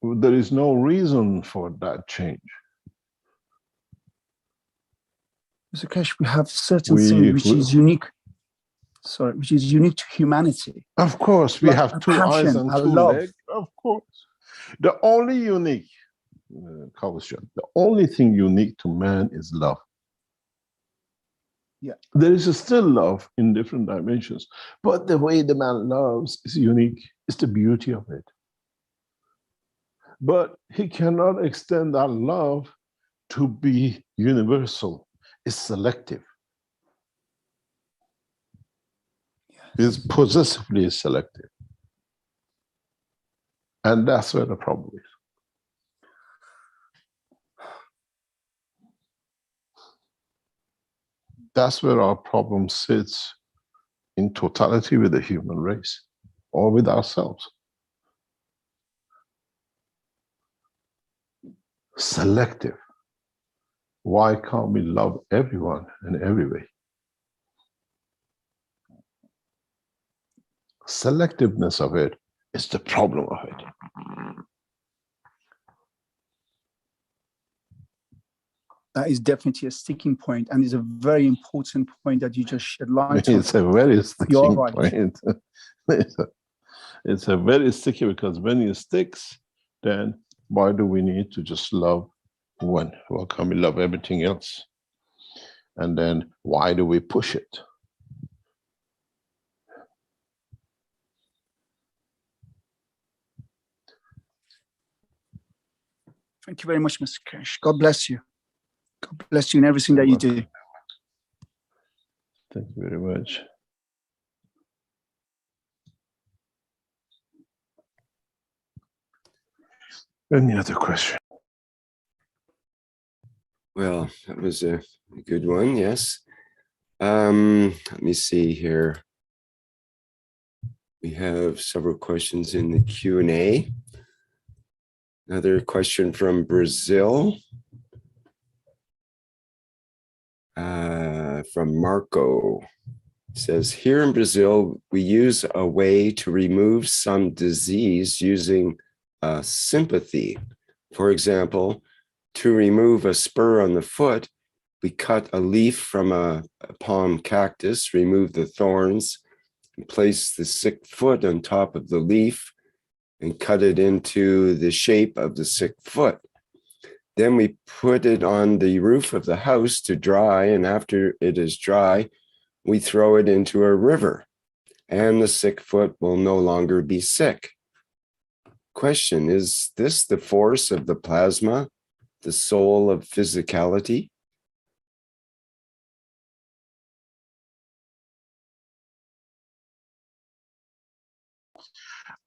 There is no reason for that change. Mr. Keshe, we have certain things which is unique. Sorry, which is unique to humanity. Of course, we have 2 eyes and 2 legs. Of course. The only unique, the only thing unique to man is love. Yeah. There is still love in different dimensions, but the way the man loves is unique. It's the beauty of it. But he cannot extend that love to be universal. It's selective. It's possessively selective. And that's where the problem is. That's where our problem sits in totality with the human race or with ourselves. Selective. Why can't we love everyone in every way? Selectiveness of it is the problem of it. That is definitely a sticking point, and is a very important point that you just shed light on. It's a very sticking right. point. It's a very sticky, because when it sticks, then why do we need to just love one? Why can't we love everything else? And then why do we push it? Thank you very much, Mr. Keshe. God bless you. God bless you in everything that you do. Thank you very much. Any other question? Well, that was a good one, yes. Let me see here. We have several questions in the Q&A. Another question from Brazil. From Marco. It says, here in Brazil, we use a way to remove some disease using sympathy. For example, to remove a spur on the foot, we cut a leaf from a palm cactus, remove the thorns, and place the sick foot on top of the leaf and cut it into the shape of the sick foot. Then we put it on the roof of the house to dry, and after it is dry, we throw it into a river, and the sick foot will no longer be sick. Question, is this the force of the plasma, the soul of physicality?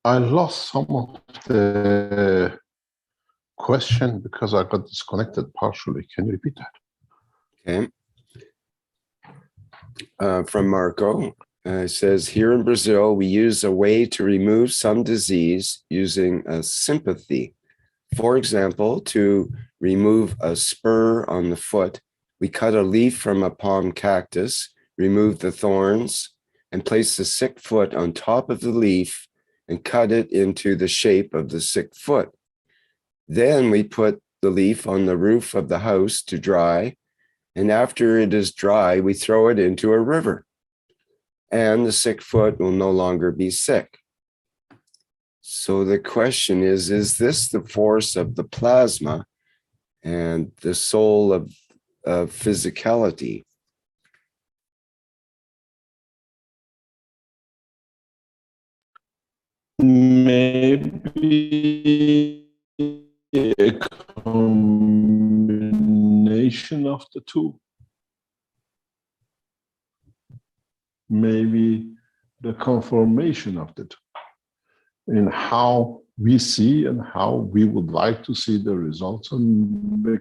I lost some of the question because I got disconnected partially. Can you repeat that? Okay. From Marco, it says, here in Brazil, we use a way to remove some disease using a sympathy. For example, to remove a spur on the foot, we cut a leaf from a palm cactus, remove the thorns, and place the sick foot on top of the leaf and cut it into the shape of the sick foot. Then we put the leaf on the roof of the house to dry, and after it is dry, we throw it into a river, and the sick foot will no longer be sick. So the question is this the force of the plasma and the soul of physicality? Maybe a combination of the two. Maybe the conformation of the two in how we see and how we would like to see the results, and the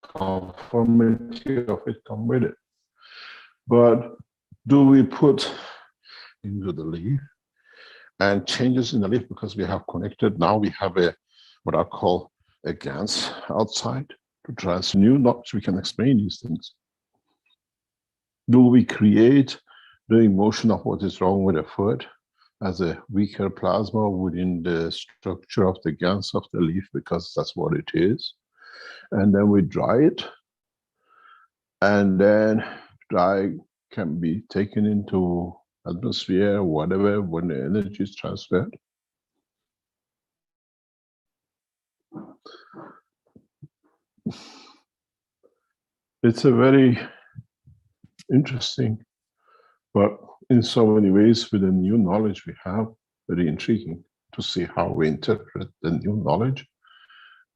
conformity of it come with it. But do we put into the leaf and changes in the leaf because we have connected? Now we have a what I call a GANs outside to transfer new knowledge. We can explain these things. Do we create the emotion of what is wrong with the foot as a weaker plasma within the structure of the GANs of the leaf, because that's what it is? And then we dry it, and then dry can be taken into atmosphere, whatever, when the energy is transferred. It's a very interesting, but in so many ways, with the new knowledge we have, very intriguing to see how we interpret the new knowledge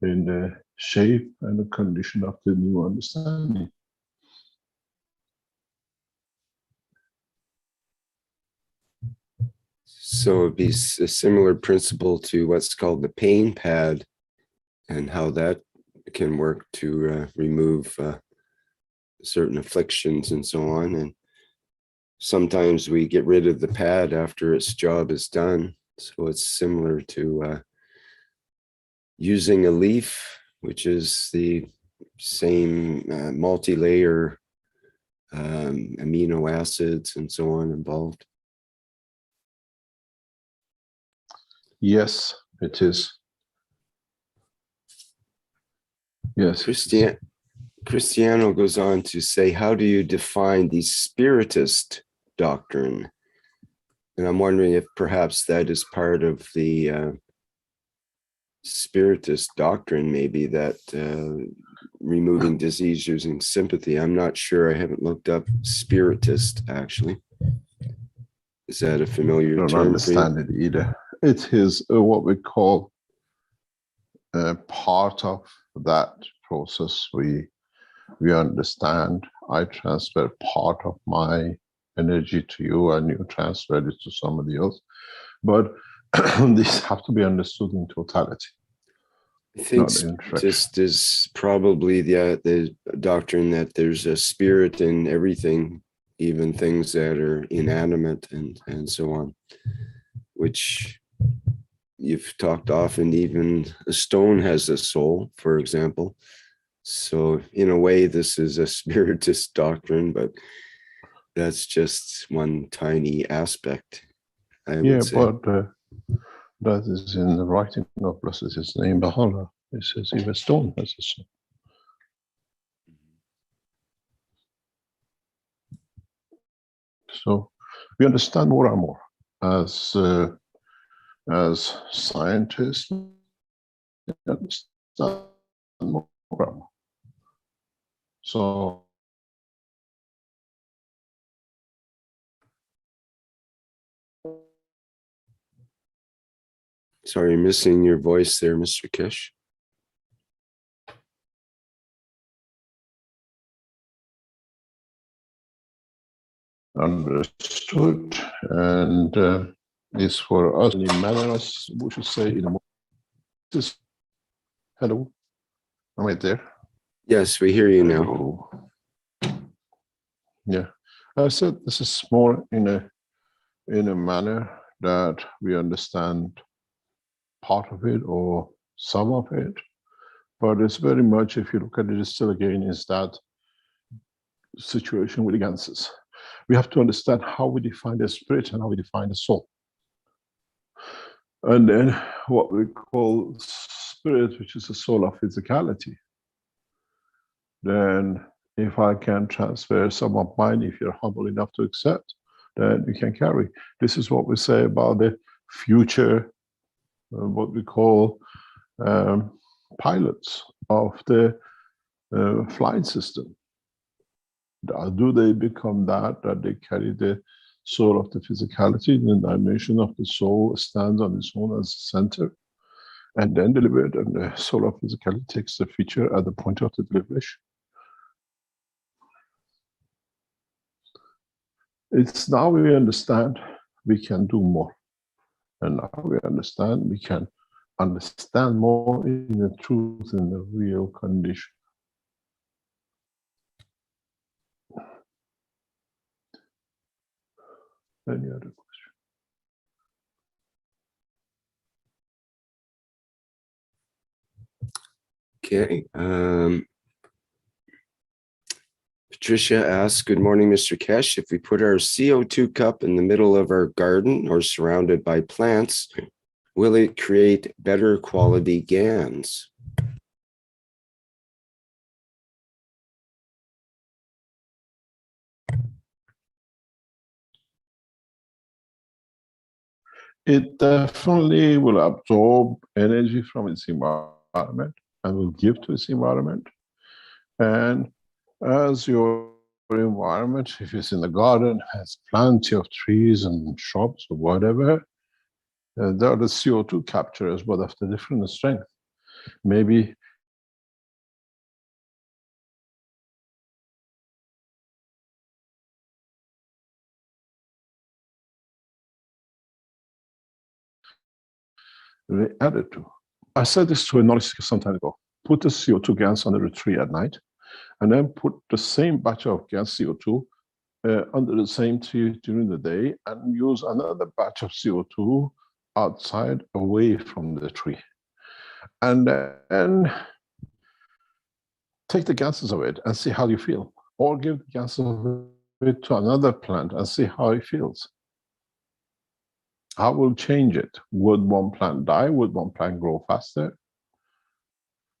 in the shape and the condition of the new understanding. So it'd be a similar principle to what's called the pain pad, and how that can work to remove certain afflictions and so on. And sometimes we get rid of the pad after its job is done. So it's similar to using a leaf, which is the same multi-layer amino acids and so on involved. Yes, it is. Yes. Cristiano goes on to say, how do you define the spiritist doctrine? And I'm wondering if perhaps that is part of the spiritist doctrine, maybe, that removing disease using sympathy. I'm not sure. I haven't looked up spiritist, actually. Is that a familiar term? I don't understand it either. It is what we call part of that process. We understand. I transfer part of my energy to you, and you transfer it to somebody else. But these have to be understood in totality. I think just is probably the doctrine that there's a spirit in everything, even things that are inanimate and so on, which you've talked often. Even a stone has a soul, for example. So in a way, this is a spiritist doctrine, but that's just one tiny aspect, I would say. But that is in the writing of Blessed his name, Bahala. It says even stone has a soul. So we understand more and more as scientists. We understand more and more. So Sorry, missing your voice there, Mr. Keshe. understood, and is for us in manners, we should say in a hello, am I there? Yes, we hear you now. Hello. Yeah, I said this is more in a manner that we understand part of it or some of it, but it's very much, if you look at it, it's still again is that situation with the ganses. We have to understand how we define the spirit and how we define the soul. And then what we call spirit, which is the soul of physicality. Then if I can transfer some of mine, if you're humble enough to accept, then you can carry. This is what we say about the future, what we call pilots of the flight system. Do they become that they carry the soul of the physicality, the dimension of the soul stands on its own as a center, and then delivered, and the soul of physicality takes the feature at the point of the deliberation. It's now we understand we can do more, and now we understand we can understand more in the truth, in the real condition. Any other question? Okay. Patricia asks, good morning, Mr. Keshe. If we put our CO2 cup in the middle of our garden or surrounded by plants, will it create better quality GANs? It definitely will absorb energy from its environment and will give to its environment. And as your environment, if it's in the garden, has plenty of trees and shrubs or whatever, there are the CO2 capturers, but of the different strength. Maybe they added to. I said this to a knowledge seeker some time ago. Put the CO2 gas under a tree at night, and then put the same batch of gas CO2 under the same tree during the day, and use another batch of CO2 outside, away from the tree. And then take the gases of it and see how you feel. Or give the gases of it to another plant and see how it feels. How will change it? Would one plant die? Would one plant grow faster?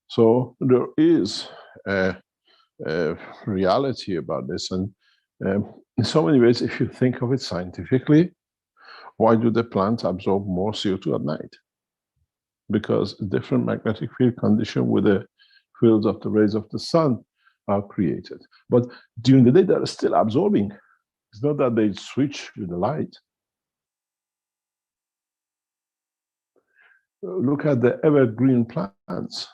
So there is a reality about this. And in so many ways, if you think of it scientifically, why do the plants absorb more CO2 at night? Because different magnetic field condition with the fields of the rays of the sun are created. But during the day, they're still absorbing. It's not that they switch with the light. Look at the evergreen plants.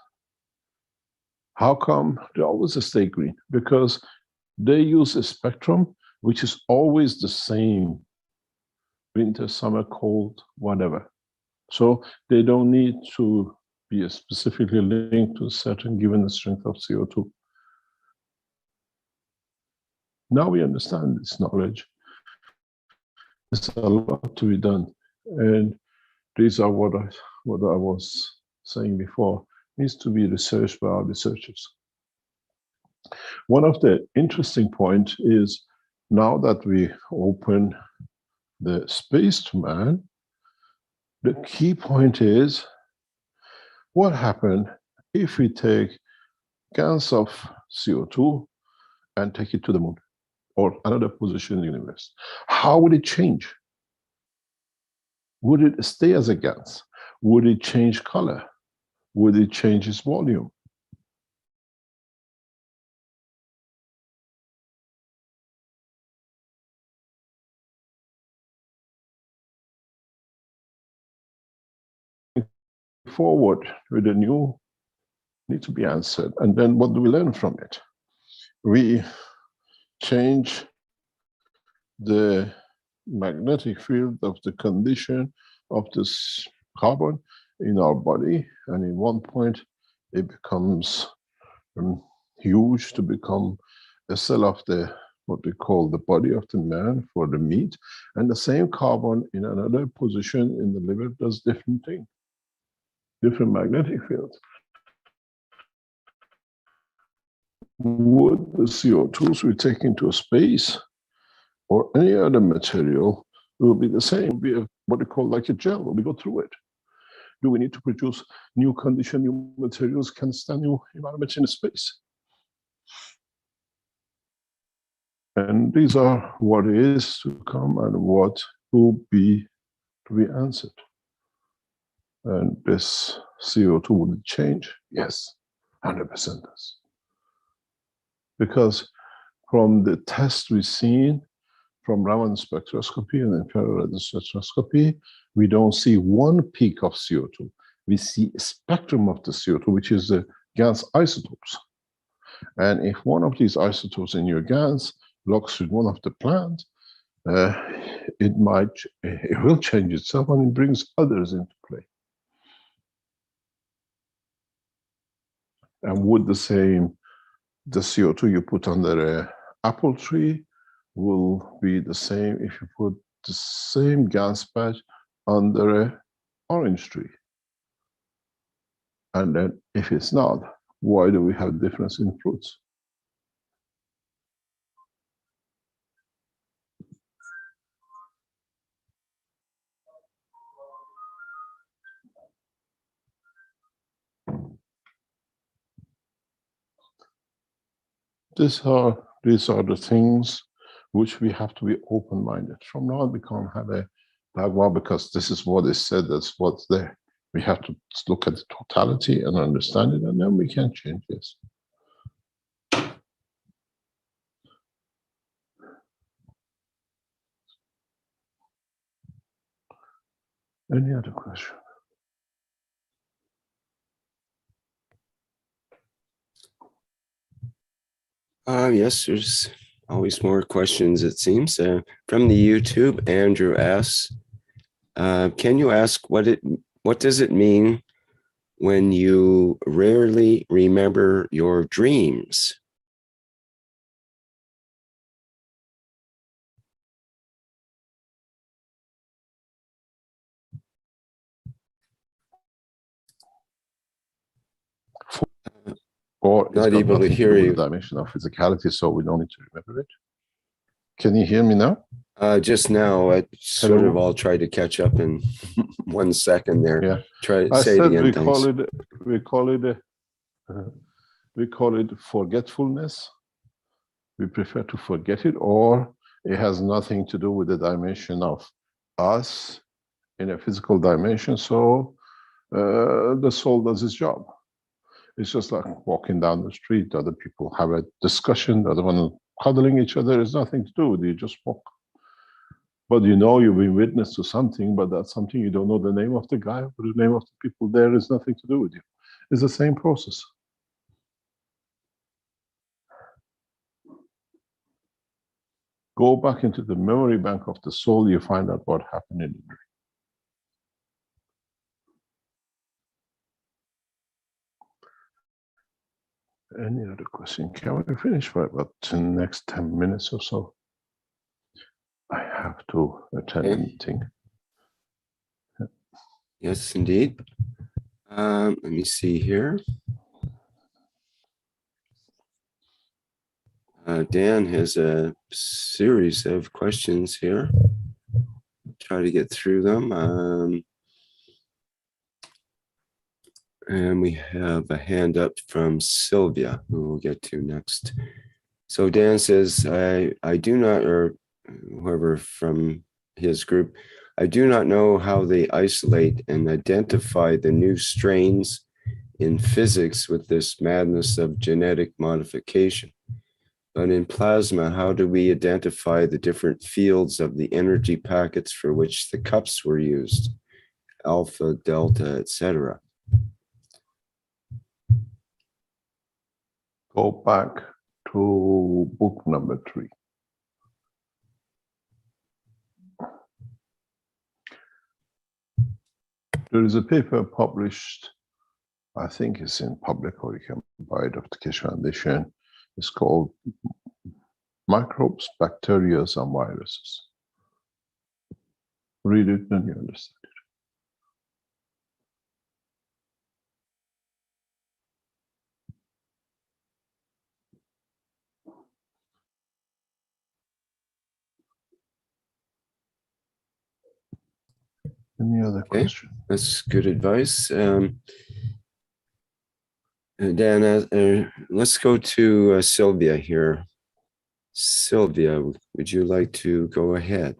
How come they always stay green? Because they use a spectrum which is always the same. Winter, summer, cold, whatever. So they don't need to be specifically linked to a certain given strength of CO2. Now we understand this knowledge. There's a lot to be done. And these are what I was saying before, needs to be researched by our researchers. One of the interesting points is now that we open the space to man, The key point is, what happened if we take gans of CO2 and take it to the moon or another position in the universe? How would it change? Would it stay as a gas? Would it change color? Would it change its volume? Forward with the new need to be answered. And then what do we learn from it? We change the magnetic field of the condition of this carbon in our body, and in one point it becomes huge to become a cell of the what we call the body of the man for the meat, and the same carbon in another position in the liver does different things, different magnetic fields. Would the CO2s we take into space or any other material will be the same, be what we call like a gel when we go through it? Do we need to produce new condition, new materials can stand new environments in space? And these are what is to come and what will be to be answered. And this CO2 will change? Yes, 100% does. Because from the test we've seen from Raman spectroscopy and infrared spectroscopy, we don't see one peak of CO2. We see a spectrum of the CO2, which is the gas isotopes. And if one of these isotopes in your gas locks with one of the plants, it will change itself and it brings others into play. And would the CO2 you put under an apple tree will be the same if you put the same gas patch under an orange tree? And then if it's not, why do we have difference in fruits? These are the things which we have to be open-minded. From now on, we can't have a dogma because this is what is said, that's what's there. We have to look at the totality and understand it, and then we can change this. Any other question? Yes, there's always more questions, it seems. From the YouTube, Andrew asks, can you ask what does it mean when you rarely remember your dreams? Or not able to hear you. The dimension of physicality, so we don't need to remember it. Can you hear me now? Just now, I sort of all tried to catch up in 1 second there. Yeah. Try to I say said the end we call it forgetfulness. We prefer to forget it, or it has nothing to do with the dimension of us in a physical dimension. So the soul does its job. It's just like walking down the street. Other people have a discussion. The other one cuddling each other. There's nothing to do with it. You just walk. But you know you've been witness to something, but that's something you don't know the name of the guy or the name of the people there is nothing to do with you. It's the same process. Go back into the memory bank of the soul, you find out what happened in the dream. Any other question? Can we finish for about the next 10 minutes or so? I have to attend a meeting. Yes, indeed. Let me see here. Dan has a series of questions here. Try to get through them. And we have a hand up from Sylvia, who we'll get to next. So Dan says, I do not, or whoever from his group, I do not know how they isolate and identify the new strains in physics with this madness of genetic modification. But in plasma, how do we identify the different fields of the energy packets for which the cups were used? Alpha, delta, etc. Go back to book number 3. There is a paper published, I think it's in public, or you can buy it of the Keshe Foundation. It's called Microbes, Bacteria, and Viruses. Read it and you understand it. Any other question? That's good advice. Dan, let's go to Sylvia here. Sylvia, would you like to go ahead?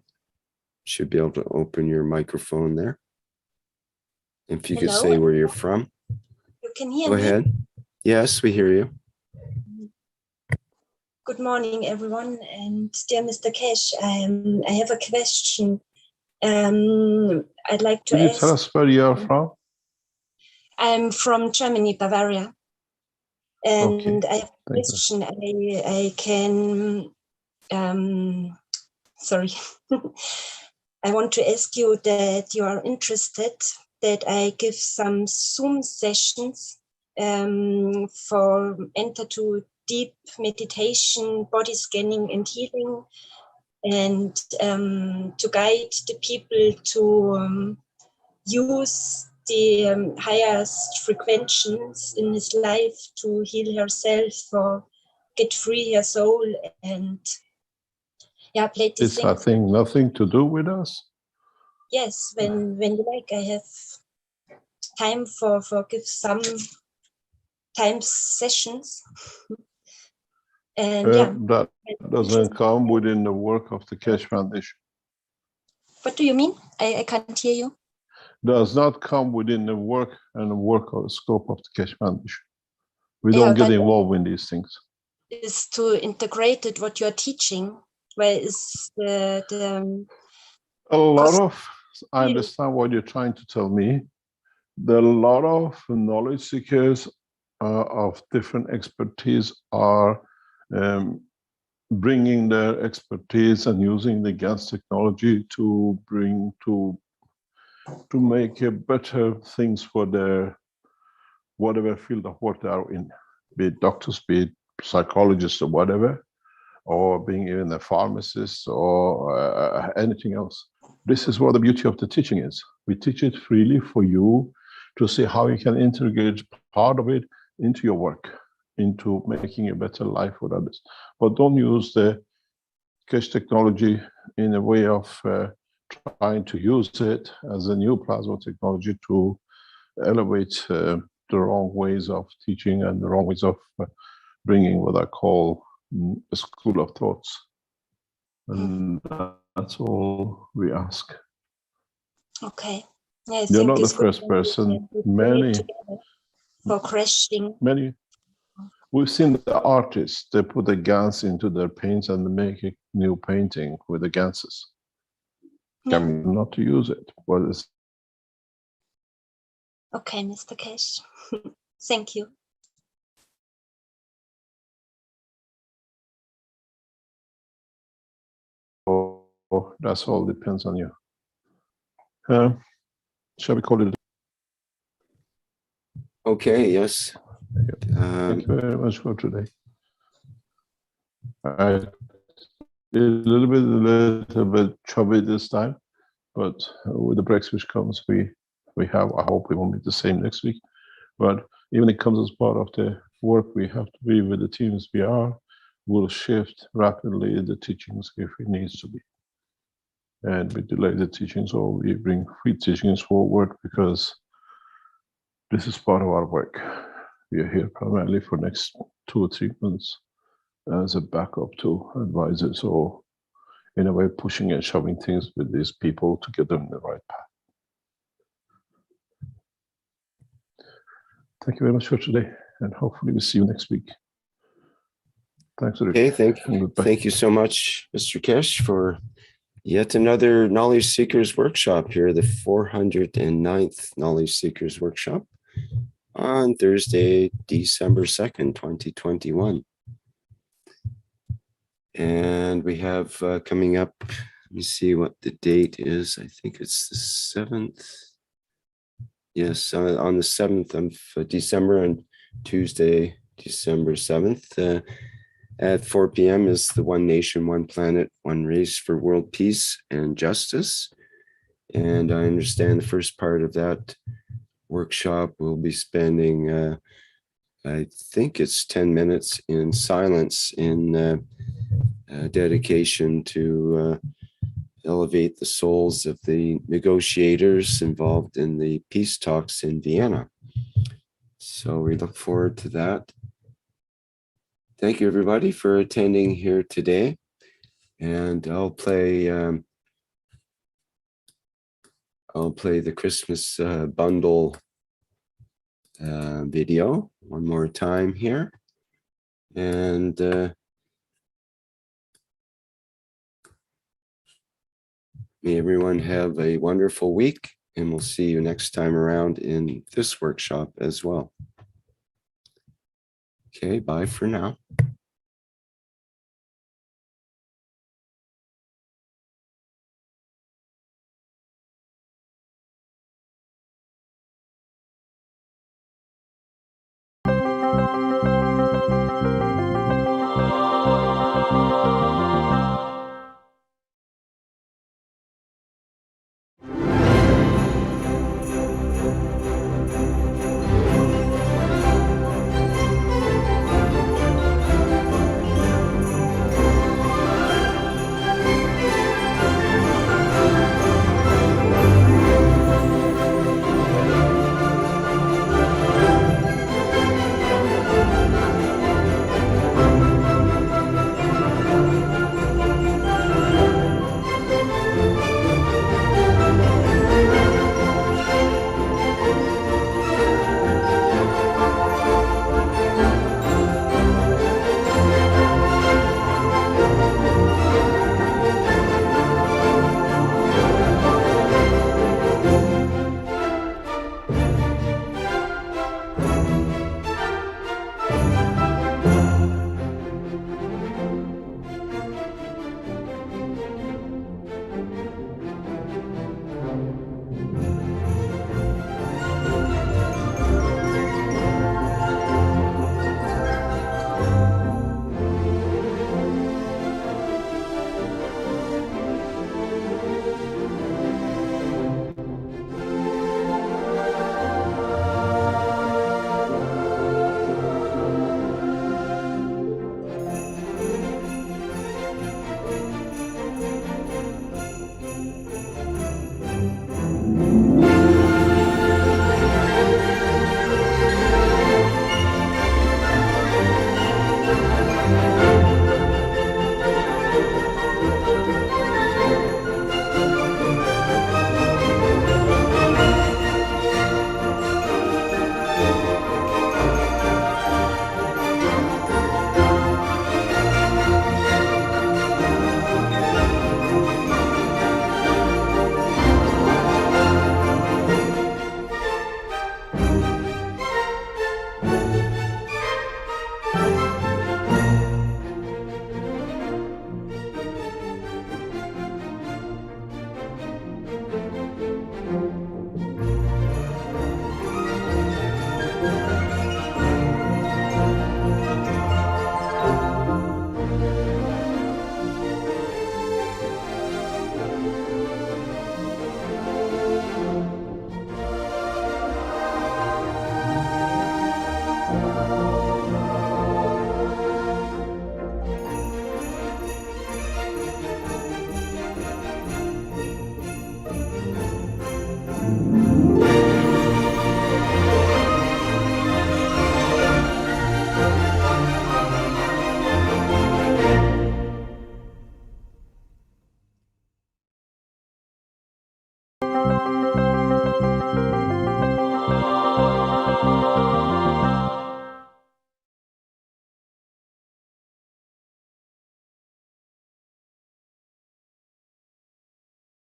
Should be able to open your microphone there. If you could say where you're from. You can hear me? Go ahead. Yes, we hear you. Good morning, everyone. And dear Mr. Keshe, I have a question. I'd like to ask. Can you tell us where you are from? I'm from Germany, Bavaria. And okay. I have a question. I can, sorry. I want to ask you that you are interested that I give some Zoom sessions for enter to deep meditation, body scanning and healing, and to guide the people to use the highest frequencies in his life to heal herself or get free her soul and play this thing. It's nothing to do with us? Yes, when you like, I have time for give some time sessions. And that doesn't come within the work of the Keshe Foundation. What do you mean? I can't hear you. Does not come within the work and the work or the scope of the Keshe Foundation. We don't get involved in these things. Is to integrate it what you're teaching. Where is the a lot of, I understand what you're trying to tell me. There are a lot of knowledge seekers of different expertise are bringing their expertise and using the GANs technology to bring to make better things for their whatever field of work they are in, be it doctors, be it psychologists or whatever, or being even a pharmacist or anything else. This is what the beauty of the teaching is. We teach it freely for you to see how you can integrate part of it into your work, into making a better life for others. But don't use the Keshe technology in a way of trying to use it as a new plasma technology to elevate the wrong ways of teaching and the wrong ways of bringing what I call a school of thoughts. And that's all we ask. Okay. You're not the first person. Many for crashing. Many. We've seen the artists, they put the GANs into their paints and they make a new painting with the GANs. Not to use it, but it's okay, Mr. Keshe. Thank you. That's all depends on you. Shall we call it? Okay, yes. Thank you very much for today. A little bit chubby this time, but with the breaks which comes, we have, I hope we won't be the same next week. But even it comes as part of the work we have to be with the teams we are, we'll shift rapidly the teachings if it needs to be. And we delay the teachings or we bring free teachings forward because this is part of our work. We are here primarily for next 2 or 3 months as a backup to advisors, or in a way pushing and shoving things with these people to get them in the right path. Thank you very much for today, and hopefully we'll see you next week. Thanks, Rick. Okay, thank you so much, Mr. Keshe, for yet another Knowledge Seekers Workshop here, the 409th Knowledge Seekers Workshop on Thursday, December 2nd, 2021. And we have coming up, let me see what the date is. I think it's the 7th. Yes, on the 7th of December, on Tuesday, December 7th. At 4 p.m. is the One Nation, One Planet, One Race for World Peace and Justice. And I understand the first part of that workshop will be spending, I think it's 10 minutes in silence in dedication to elevate the souls of the negotiators involved in the peace talks in Vienna. So we look forward to that. Thank you, everybody, for attending here today. And I'll play the Christmas bundle video one more time here. And may everyone have a wonderful week, and we'll see you next time around in this workshop as well. Okay, bye for now.